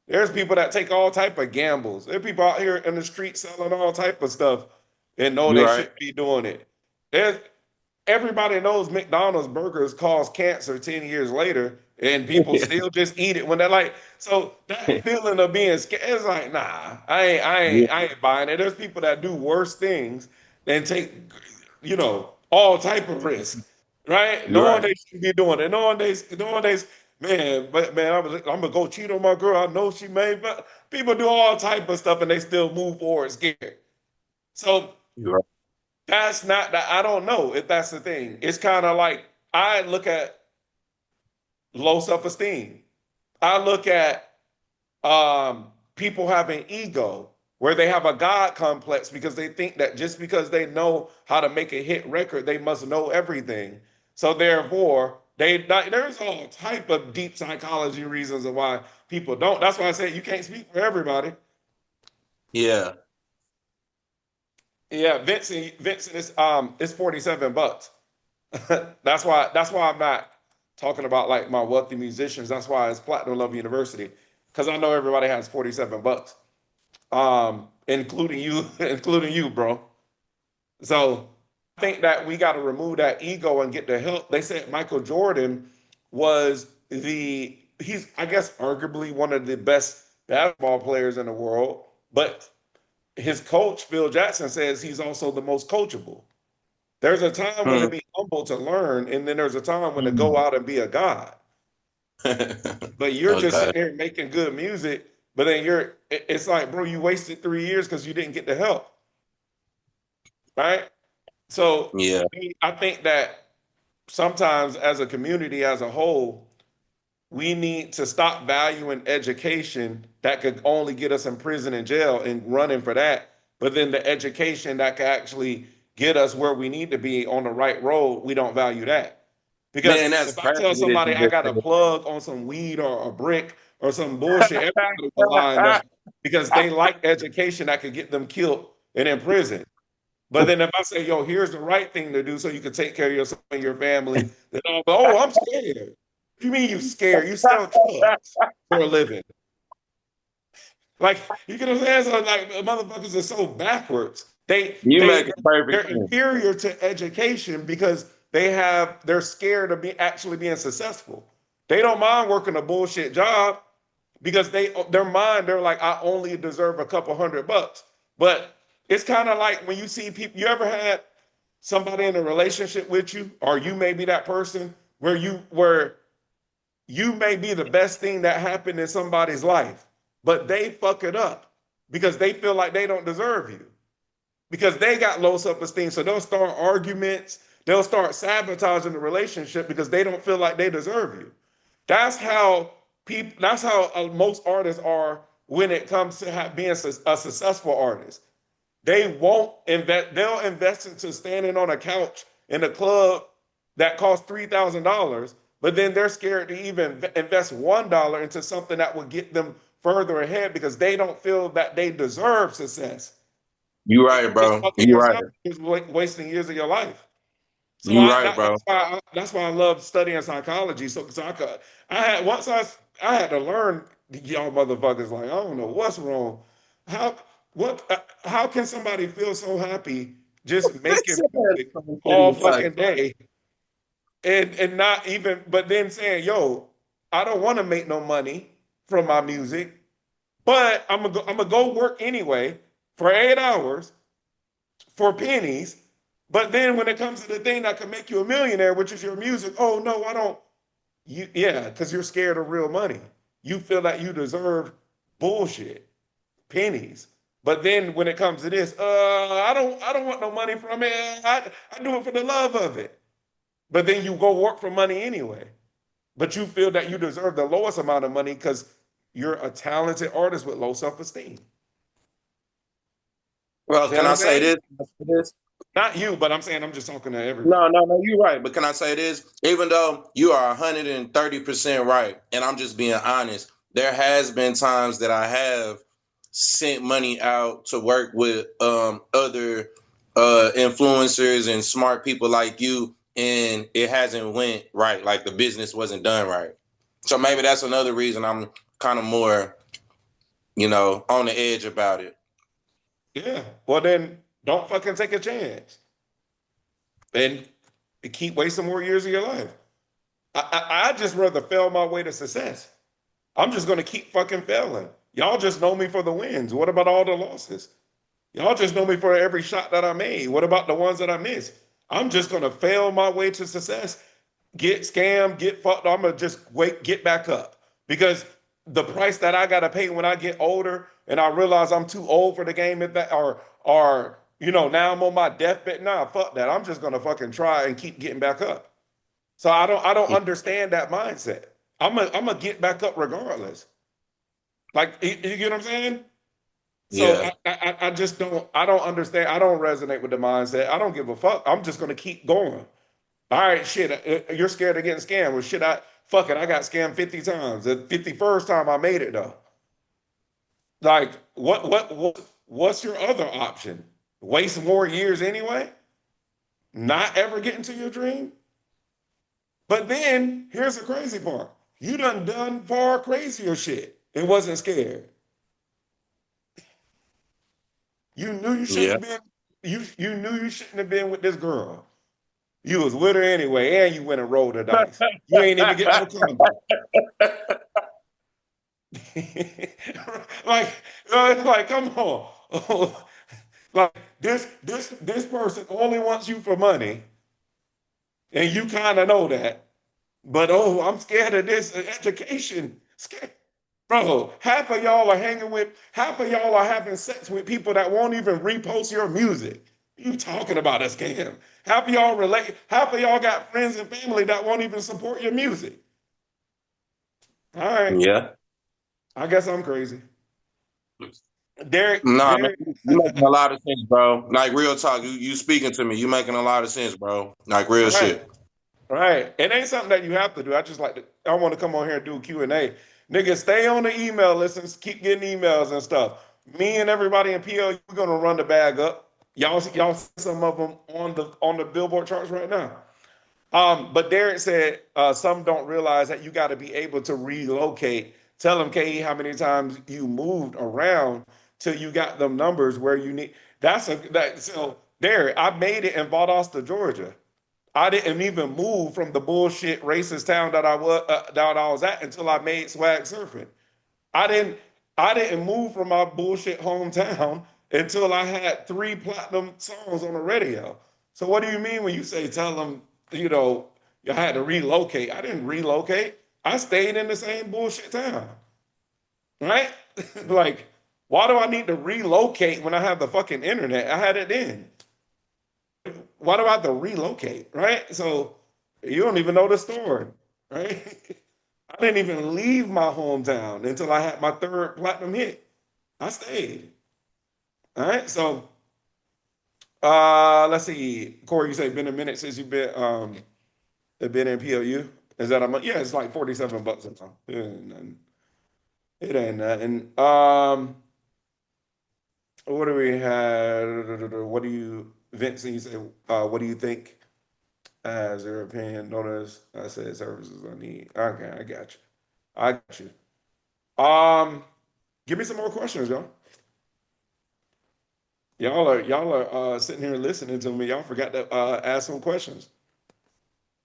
There's people that take all type of gambles. There are people out here in the street selling all type of stuff and know You're they right. shouldn't be doing it. There's Everybody knows McDonald's burgers cause cancer 10 years later, and people still just eat it when they're like, so that feeling of being scared, it's like, nah, Yeah. I ain't buying it. There's people that do worse things and take, all type of risk, right? You're Knowing right. they shouldn't be doing it, knowing they, man, but man, I'm gonna go cheat on my girl. I know she may, but people do all type of stuff and they still move forward scared. So You're right. that's not that. I don't know if that's the thing. It's kind of like I look at low self-esteem. I look at people having ego where they have a God complex because they think that just because they know how to make a hit record, they must know everything. So therefore, there's all type of deep psychology reasons of why people don't. That's why I say you can't speak for everybody. Yeah. Yeah, Vincent is $47. That's why I'm not talking about like my wealthy musicians. That's why it's Platinum Love University. Because I know everybody has $47. Including you, including you, bro. So I think that we got to remove that ego and get the help. They said Michael Jordan was he's I guess arguably one of the best basketball players in the world, but his coach, Phil Jackson, says he's also the most coachable. There's a time when to Hmm. be humble to learn, and then there's a time when to go Hmm. out and be a god. But you're just Okay. sitting here making good music, but then it's like, bro, you wasted 3 years because you didn't get the help, right? So Yeah. I think that sometimes as a community as a whole, we need to stop valuing education that could only get us in prison and jail and running for that. But then the education that could actually get us where we need to be on the right road, we don't value that. Because Man, that's if I tell crazy that somebody you I just got a plug on some weed or a brick or some bullshit, everybody will line up because they like education that could get them killed and in prison. But then if I say, yo, here's the right thing to do so you can take care of yourself and your family, then oh, I'm scared. What do you mean you scared? You sell drugs for a living. Like, you can understand, so like motherfuckers are so backwards. They you they make a perfect they're sense. inferior to education because they're scared of actually being successful. They don't mind working a bullshit job because they're like, I only deserve a couple $100. But it's kind of like when you see people, you ever had somebody in a relationship with you, or you may be that person where you may be the best thing that happened in somebody's life, but they fuck it up because they feel like they don't deserve you because they got low self-esteem. So they'll start arguments, they'll start sabotaging the relationship because they don't feel like they deserve you. That's how most artists are when it comes to being a successful artist. They won't invest. They'll invest into standing on a couch in a club that costs $3,000, but then they're scared to even invest $1 into something that would get them further ahead because they don't feel that they deserve success. You And right, you're just bro. fucking You right. yourself, just wasting years of your life. So You right, bro. that's why I love studying psychology. So I had once I had to learn y'all motherfuckers like I don't know what's wrong. How how can somebody feel so happy just making music all fucking day and not even but then saying, yo, I don't want to make no money from my music, but I'm gonna go work anyway for 8 hours for pennies. But then when it comes to the thing that can make you a millionaire, which is your music, oh no, I don't. Yeah, because you're scared of real money. You feel that you deserve bullshit, pennies. But then when it comes to this, I don't want no money from it. I do it for the love of it. But then you go work for money anyway. But you feel that you deserve the lowest amount of money because you're a talented artist with low self-esteem. Well, See can what I I'm say saying? this? Can I say this? Not you, but I'm saying I'm just talking to everybody. No, you're right. But can I say this? Even though you are 130% right, and I'm just being honest, there has been times that I have sent money out to work with other influencers and smart people like you, and it hasn't went right. Like the business wasn't done right. So maybe that's another reason I'm kind of more, on the edge about it. Yeah. Well, then don't fucking take a chance and keep wasting more years of your life. I just rather fail my way to success. I'm just gonna keep fucking failing. Y'all just know me for the wins. What about all the losses? Y'all just know me for every shot that I made. What about the ones that I missed? I'm just gonna fail my way to success, get scammed, get fucked. I'm gonna just wait, get back up. Because the price that I gotta pay when I get older and I realize I'm too old for the game at that or now I'm on my deathbed. Nah, fuck that. I'm just gonna fucking try and keep getting back up. So I don't understand that mindset. I'm gonna get back up regardless. Like you get what I'm saying? So Yeah. I just don't understand. I don't resonate with the mindset. I don't give a fuck. I'm just gonna keep going. All right, shit. You're scared of getting scammed. Well, shit. I fuck it. I got scammed 50 times. The 51st time I made it though. Like what's your other option? Waste more years anyway? Not ever getting to your dream? But then here's the crazy part. You done far crazier shit and wasn't scared. You knew you shouldn't Yeah. have been. You knew you shouldn't have been with this girl. You was with her anyway, and you went and rolled the dice. You ain't even get no condom. like, like, come on. like this person only wants you for money, and you kind of know that. But oh, I'm scared of this education. Scared. Bro, half of y'all are having sex with people that won't even repost your music. You talking about a scam. Half of y'all got friends and family that won't even support your music. All right. Yeah. I guess I'm crazy. Derek, Nah, man, Derek, you making a lot of sense, bro. Like real talk, you speaking to me. You making a lot of sense, bro. Like real right, shit. right. It ain't something that you have to do. I want to come on here and do Q&A. Nigga, stay on the email listens, keep getting emails and stuff. Me and everybody in PL, we're gonna run the bag up. Y'all see some of them on the Billboard charts right now. But Derek said some don't realize that you got to be able to relocate. Tell them, KE, how many times you moved around till you got them numbers where you need. So Derek, I made it in Valdosta, Georgia. I didn't even move from the bullshit racist town that I was at until I made swag surfing. I didn't I didn't move from my bullshit hometown until I had 3 platinum songs on the radio. So what do you mean when you say tell them, you had to relocate? I didn't relocate. I stayed in the same bullshit town. Right? like, why do I need to relocate when I have the fucking internet? I had it then. Why do I have to relocate? Right? So you don't even know the story. Right? I didn't even leave my hometown until I had my 3rd platinum hit. I stayed. All right. So let's see. Corey, you say been a minute since you've been in PLU. Is that a month? Yeah, it's like $47 a month. It ain't nothing. It ain't nothing. What do we have? What do you, Vincent? You say, what do you think? As your opinion, notice I said services I need. Okay, I got you. I got you. Give me some more questions, y'all. Y'all are sitting here listening to me. Y'all forgot to ask some questions.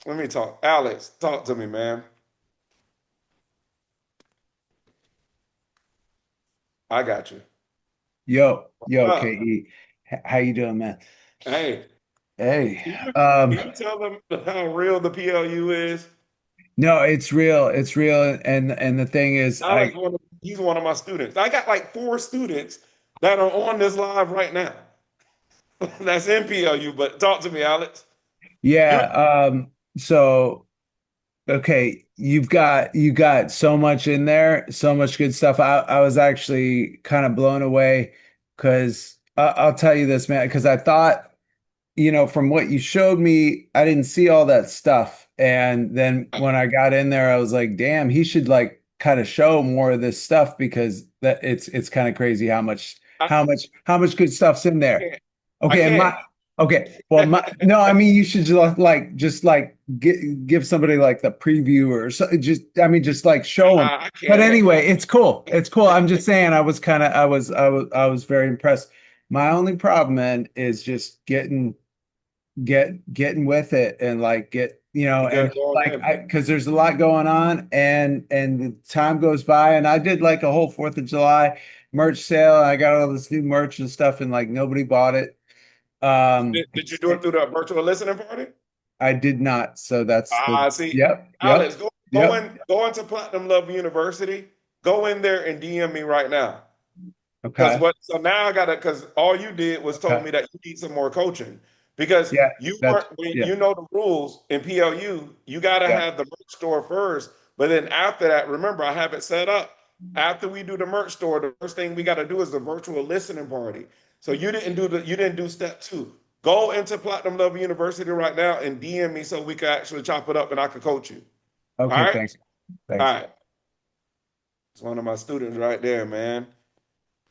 Let me talk. Alex, talk to me, man. I got you. Yo, What's up? KE. How you doing, man? Hey, Hey. can you tell them how real the PLU is? No, it's real. It's real. And the thing is, He's one of my students. I got like 4 students that are on this live right now. That's in PLU, but talk to me, Alex. You yeah, so okay, you got so much in there, so much good stuff. I was actually kind of blown away because I'll tell you this, man, because I thought, from what you showed me, I didn't see all that stuff. And then when I got in there, I was like, damn, he should like kind of show more of this stuff because that it's kind of crazy how much I, how much good stuff's in I there. can't. I Okay, and can't. well, no, I mean you should just like give somebody like the preview or so, just like show them. I But can't. anyway, it's cool. It's cool. I'm just saying I was very impressed. My only problem, man, is just getting with it and like You got and to go like in. because there's a lot going on and the time goes by and I did like a whole 4th of July merch sale and I got all this new merch and stuff and like nobody bought it. Did you do it through the virtual listening party? I did not. So that's the See, yep, Alex, yep, yep. go into Platinum Love University. Go in there and DM me right now. Because Okay. what? So now I gotta. Because all you did was told Okay. me that you need some more coaching. Because Yeah, you that's weren't. When yeah, you know the rules in PLU, you gotta yeah. have the merch store first. But then after that, remember I have it set up. After we do the merch store, the first thing we got to do is the virtual listening party. So you didn't do step 2. Go into Platinum Love University right now and DM me so we can actually chop it up and I can coach you. All Okay, right, thanks. all Thanks. right. It's one of my students right there, man.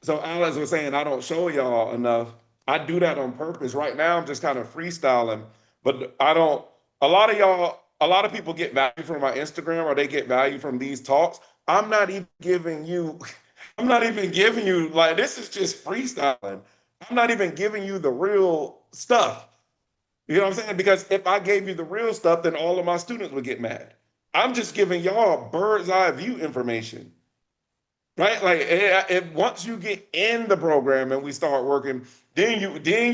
So Alex was saying I don't show y'all enough. I do that on purpose. Right now I'm just kind of freestyling, but I don't. A lot of people get value from my Instagram or they get value from these talks. I'm not even giving you. I'm not even giving you like this is just freestyling. I'm not even giving you the real stuff. You know what I'm saying? Because if I gave you the real stuff, then all of my students would get mad. I'm just giving y'all bird's eye view information. Right? Like once you get in the program and we start working, then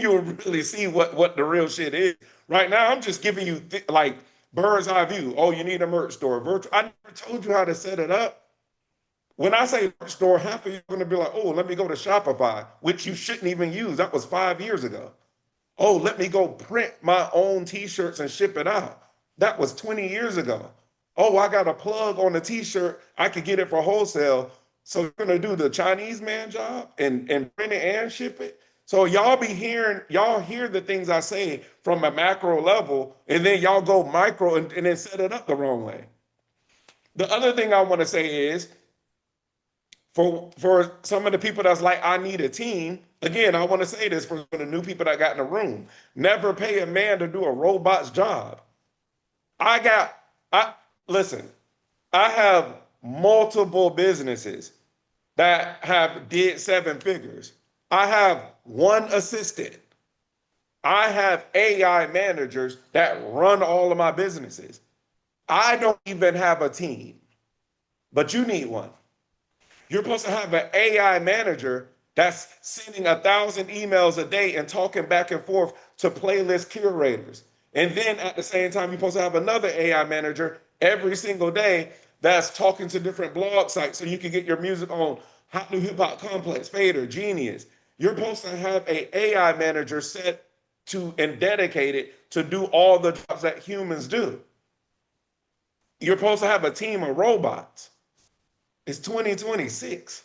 you'll really see what the real shit is. Right now, I'm just giving you like bird's eye view. Oh, you need a merch store. Virtual. I never told you how to set it up. When I say merch store, half of you are going to be like, oh, let me go to Shopify, which you shouldn't even use. That was 5 years ago. Oh, let me go print my own t-shirts and ship it out. That was 20 years ago. Oh, I got a plug on the t-shirt. I could get it for wholesale. So you're gonna do the Chinese man job and print it and ship it. So y'all hear the things I say from a macro level, and then y'all go micro and then set it up the wrong way. The other thing I want to say is for some of the people that's like, I need a team. Again, I want to say this for the new people that got in the room. Never pay a man to do a robot's job. I got, I listen, I have multiple businesses that have did 7 figures. I have one assistant. I have AI managers that run all of my businesses. I don't even have a team, but you need one. You're supposed to have an AI manager that's sending 1,000 emails a day and talking back and forth to playlist curators. And then at the same time, you're supposed to have another AI manager every single day that's talking to different blog sites so you can get your music on Hot New Hip Hop Complex, Fader, Genius. You're supposed to have an AI manager set to and dedicated to do all the jobs that humans do. You're supposed to have a team of robots. It's 2026.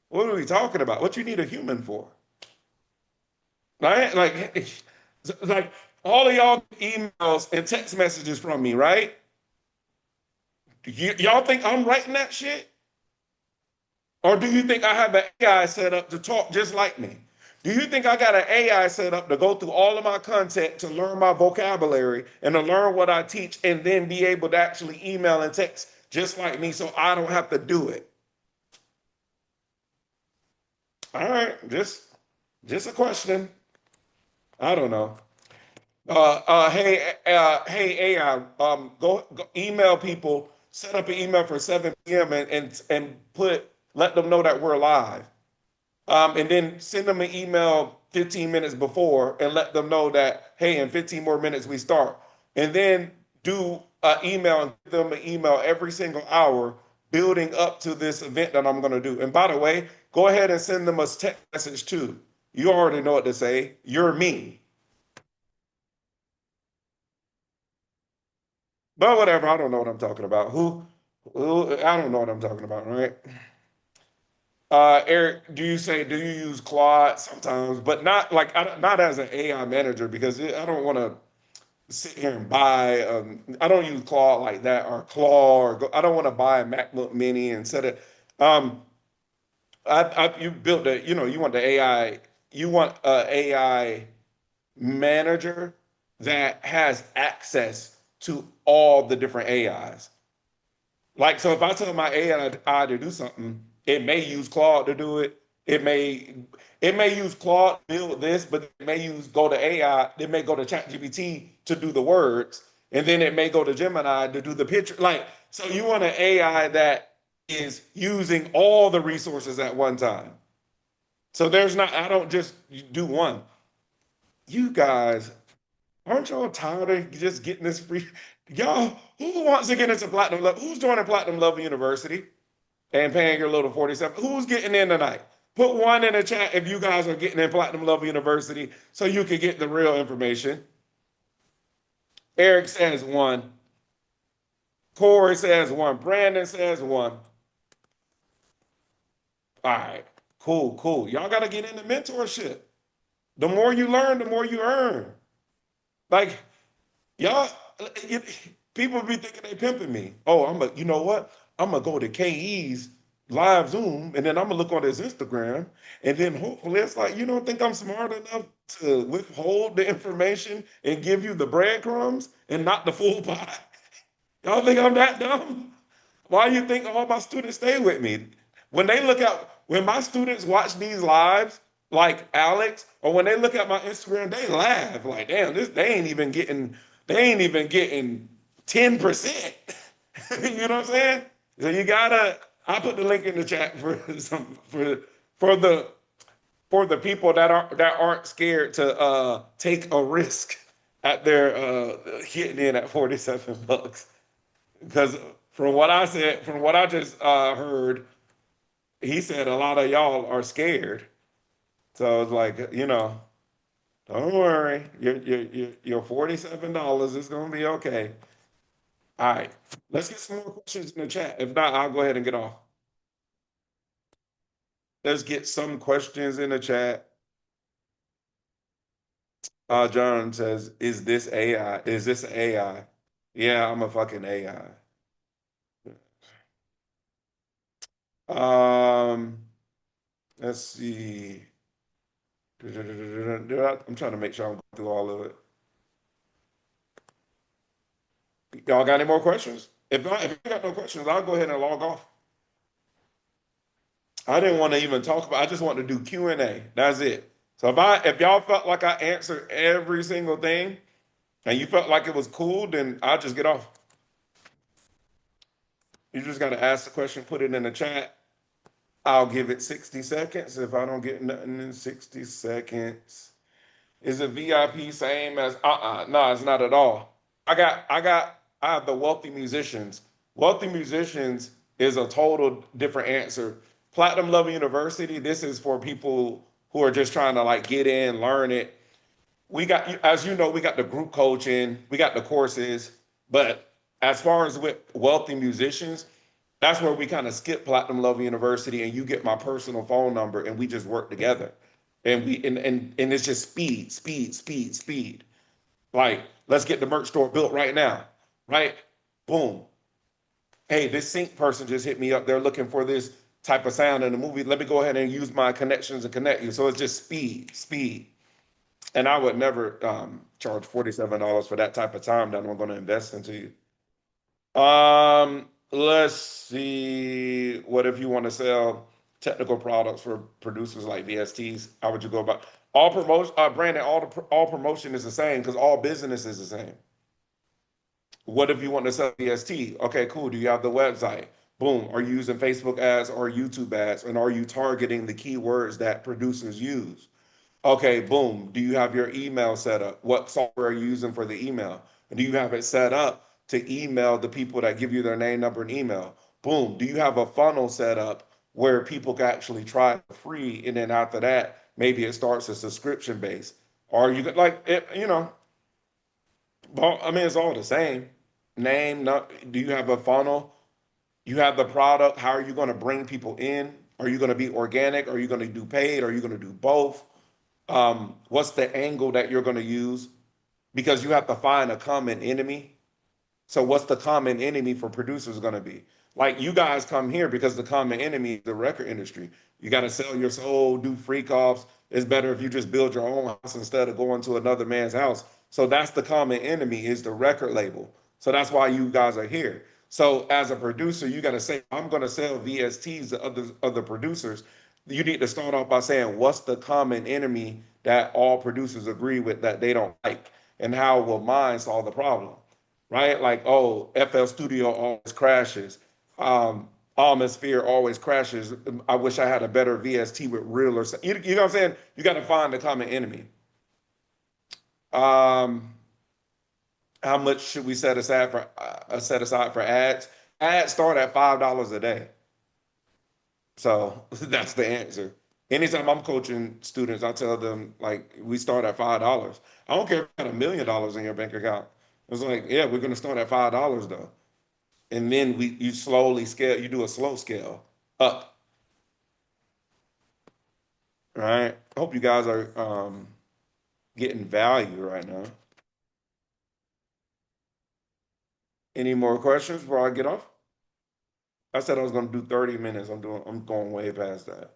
What are we talking about? What you need a human for? Right? Like all of y'all emails and text messages from me, right? Y'all think I'm writing that shit? Or do you think I have an AI set up to talk just like me? Do you think I got an AI set up to go through all of my content to learn my vocabulary and to learn what I teach and then be able to actually email and text just like me so I don't have to do it? All right, just a question. I don't know. Hey, AI, go email people, set up an email for 7 p.m. and let them know that we're live. And then send them an email 15 minutes before and let them know that, hey, in 15 more minutes we start. And then do an email and give them an email every single hour building up to this event that I'm going to do. And by the way, go ahead and send them a text message too. You already know what to say. You're me. But whatever, I don't know what I'm talking about. I don't know what I'm talking about, right? Eric, do you use Claude sometimes, but not like not as an AI manager because I don't want to sit here and buy. I don't use Claude like that or Claw or I don't want to buy a MacBook Mini and set it. Um, you built you want the AI, you want a AI manager that has access to all the different AIs. Like, so if I tell my AI to do something, it may use Claude to do it. It may use Claude to build this, but it may go to AI. It may go to ChatGPT to do the words, and then it may go to Gemini to do the picture. Like, so you want an AI that is using all the resources at one time. So there's not. I don't just do one. You guys, aren't y'all tired of just getting this free? Y'all, who wants to get into platinum level? Who's joining platinum level university and paying your little 47? Who's getting in tonight? Put one in the chat if you guys are getting in platinum level university so you can get the real information. Eric says one. Corey says one. Brandon says one. All right, cool, cool. Y'all got to get into mentorship. The more you learn, the more you earn. Like, y'all, people be thinking they pimping me. Oh, you know what? I'm gonna go to KE's live Zoom, and then I'm gonna look on his Instagram, and then hopefully it's like, you don't think I'm smart enough to withhold the information and give you the breadcrumbs and not the full pie? Y'all think I'm that dumb? Why do you think all my students stay with me? When my students watch these lives, like Alex, or when they look at my Instagram, they laugh like, damn, they ain't even getting 10%. You know what I'm saying? So I put the link in the chat for the people that aren't scared to take a risk at their hitting in at $47. Because from what I just heard, he said a lot of y'all are scared. So it's like, don't worry, your $47 is gonna be okay. All right, let's get some more questions in the chat. If not, I'll go ahead and get off. Let's get some questions in the chat. John says, "Is this AI? Is this AI?" Yeah, I'm a fucking AI. Let's see. I'm trying to make sure I'm going through all of it. Y'all got any more questions? If not, if you got no questions, I'll go ahead and log off. I didn't want to even talk about. I just want to do Q&A. That's it. So if y'all felt like I answered every single thing, and you felt like it was cool, then I'll just get off. You just got to ask the question, put it in the chat. I'll give it 60 seconds. If I don't get nothing in 60 seconds, is it VIP same as no, it's not at all. I have the wealthy musicians. Wealthy musicians is a total different answer. Platinum Level University, this is for people who are just trying to like get in, learn it. We got, as you know, we got the group coaching, we got the courses, but as far as with wealthy musicians, that's where we kind of skip Platinum Level University and you get my personal phone number and we just work together. And it's just speed, speed, speed, speed. Like, let's get the merch store built right now, right? Boom. Hey, this sync person just hit me up. They're looking for this type of sound in the movie. Let me go ahead and use my connections and connect you. So it's just speed, speed. And I would never charge $47 for that type of time that I'm going to invest into you. Let's see. What if you want to sell technical products for producers like VSTs? How would you go about all promotion? Brandon, all promotion is the same because all business is the same. What if you want to sell VST? Okay, cool. Do you have the website? Boom. Are you using Facebook ads or YouTube ads? And are you targeting the keywords that producers use? Okay, boom. Do you have your email set up? What software are you using for the email? Do you have it set up to email the people that give you their name, number, and email? Boom. Do you have a funnel set up where people can actually try it free, and then after that, maybe it starts a subscription base? Or you could like it, well, I mean, it's all the same. Name, not, do you have a funnel? You have the product. How are you going to bring people in? Are you going to be organic? Are you going to do paid? Are you going to do both? What's the angle that you're going to use? Because you have to find a common enemy. So what's the common enemy for producers going to be? Like you guys come here because the common enemy is the record industry. You got to sell your soul, do freak offs. It's better if you just build your own house instead of going to another man's house. So that's the common enemy is the record label. So that's why you guys are here. So as a producer, you got to say, I'm going to sell VSTs to other producers. You need to start off by saying, what's the common enemy that all producers agree with that they don't like? And how will mine solve the problem? Right? Like, oh, FL Studio always crashes. Atmosphere always crashes. I wish I had a better VST with real or you know what I'm saying? You got to find the common enemy. Um, how much should we set aside for ads? Ads start at $5 a day. So that's the answer. Anytime I'm coaching students, I tell them like we start at $5. I don't care if you got $1 million in your bank account. It's like, yeah, we're gonna start at $5 though. And then you slowly scale, you do a slow scale up. Right. I hope you guys are getting value right now. Any more questions before I get off? I said I was gonna do 30 minutes. I'm going way past that.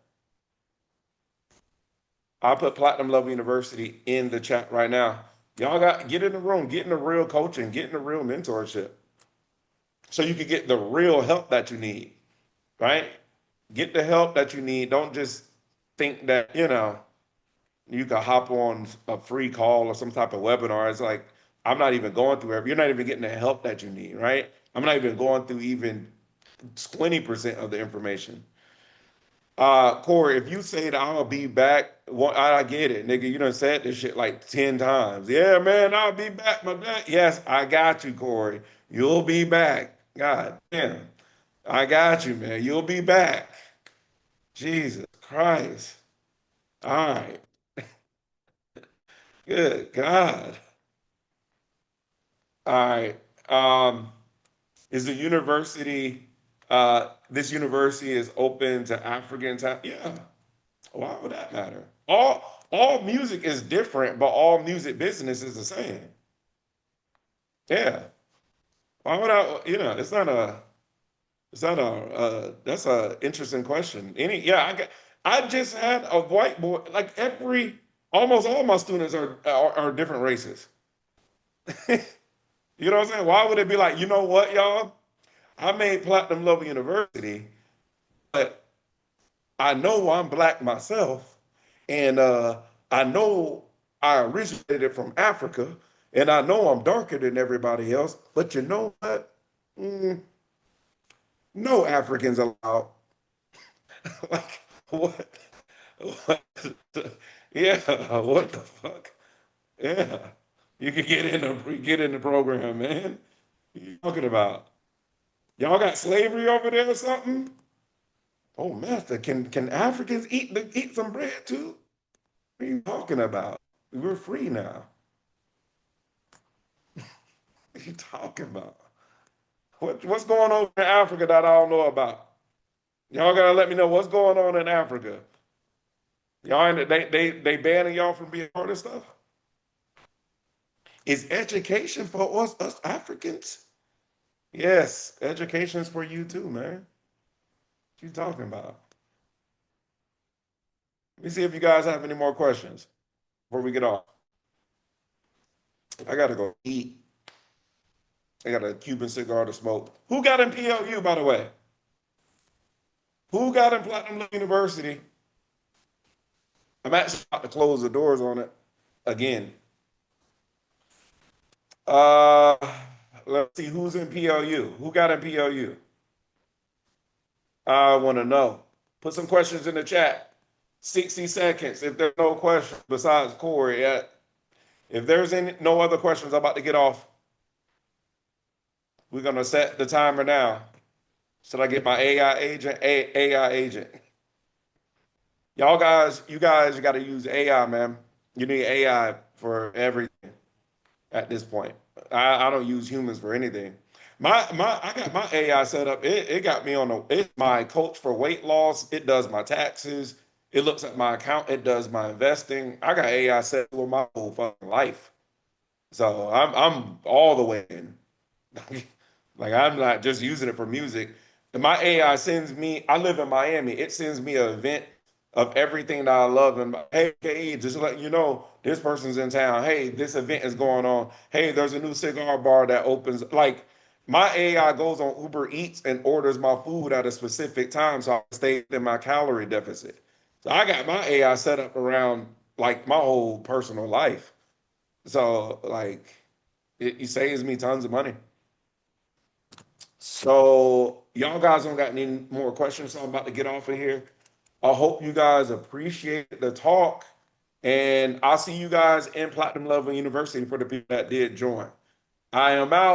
I'll put Platinum Love University in the chat right now. Y'all got get in the room, get in the real coaching, get in the real mentorship. So you can get the real help that you need, right? Get the help that you need. Don't just think that, you can hop on a free call or some type of webinar. It's like, I'm not even going through you're not even getting the help that you need, right? I'm not even going through even 20% of the information. Corey, if you say that I'll be back, well, I get it, nigga. You done said this shit like 10 times. Yeah, man, I'll be back, my dad. Yes, I got you, Corey. You'll be back. God damn. I got you, man. You'll be back. Jesus Christ. All right. Good God. All right. Is the university, this university is open to African time? Yeah. Why would that matter? All music is different, but all music business is the same. Yeah. Why would that's a interesting question. I just had a white boy, like almost all my students are different races. You know what I'm saying? Why would it be like, you know what, y'all? I made Platinum Level University, but I know I'm black myself, and I know I originated from Africa, and I know I'm darker than everybody else. But you know what? Mm, no Africans allowed. Like what? What? Yeah, what the fuck? Yeah, you could get in the program, man. What are you talking about? Y'all got slavery over there or something? Oh, master, can Africans eat some bread too? What are you talking about? We're free now. What are you talking about? What's going on in Africa that I don't know about? Y'all gotta let me know what's going on in Africa. They banning y'all from being part of stuff. Is education for us Africans? Yes, education's for you too, man. What you talking about? Let me see if you guys have any more questions before we get off. I gotta go eat. I got a Cuban cigar to smoke. Who got in PLU, by the way? Who got in Platinum University? I'm actually about to close the doors on it again. Uh, let's see who's in PLU. Who got in PLU? I want to know. Put some questions in the chat. 60 seconds. If there's no questions besides Corey, if there's no other questions, I'm about to get off. We're gonna set the timer now. Should I get my AI agent? AI agent. You guys got to use AI, man. You need AI for everything at this point. I don't use humans for anything. I got my AI set up. It got me on it's my coach for weight loss. It does my taxes. It looks at my account. It does my investing. I got AI set for my whole fucking life. So I'm all the way in. Like I'm not just using it for music. And my AI sends me, I live in Miami. It sends me an event of everything that I love. And hey, just let you know, this person's in town. Hey, this event is going on. Hey, there's a new cigar bar that opens. Like my AI goes on Uber Eats and orders my food at a specific time so I stay in my calorie deficit. So I got my AI set up around like my whole personal life. So like it saves me tons of money. So y'all guys don't got any more questions, so I'm about to get off of here. I hope you guys appreciate the talk, and I'll see you guys in Platinum Level University for the people that did join. I am out.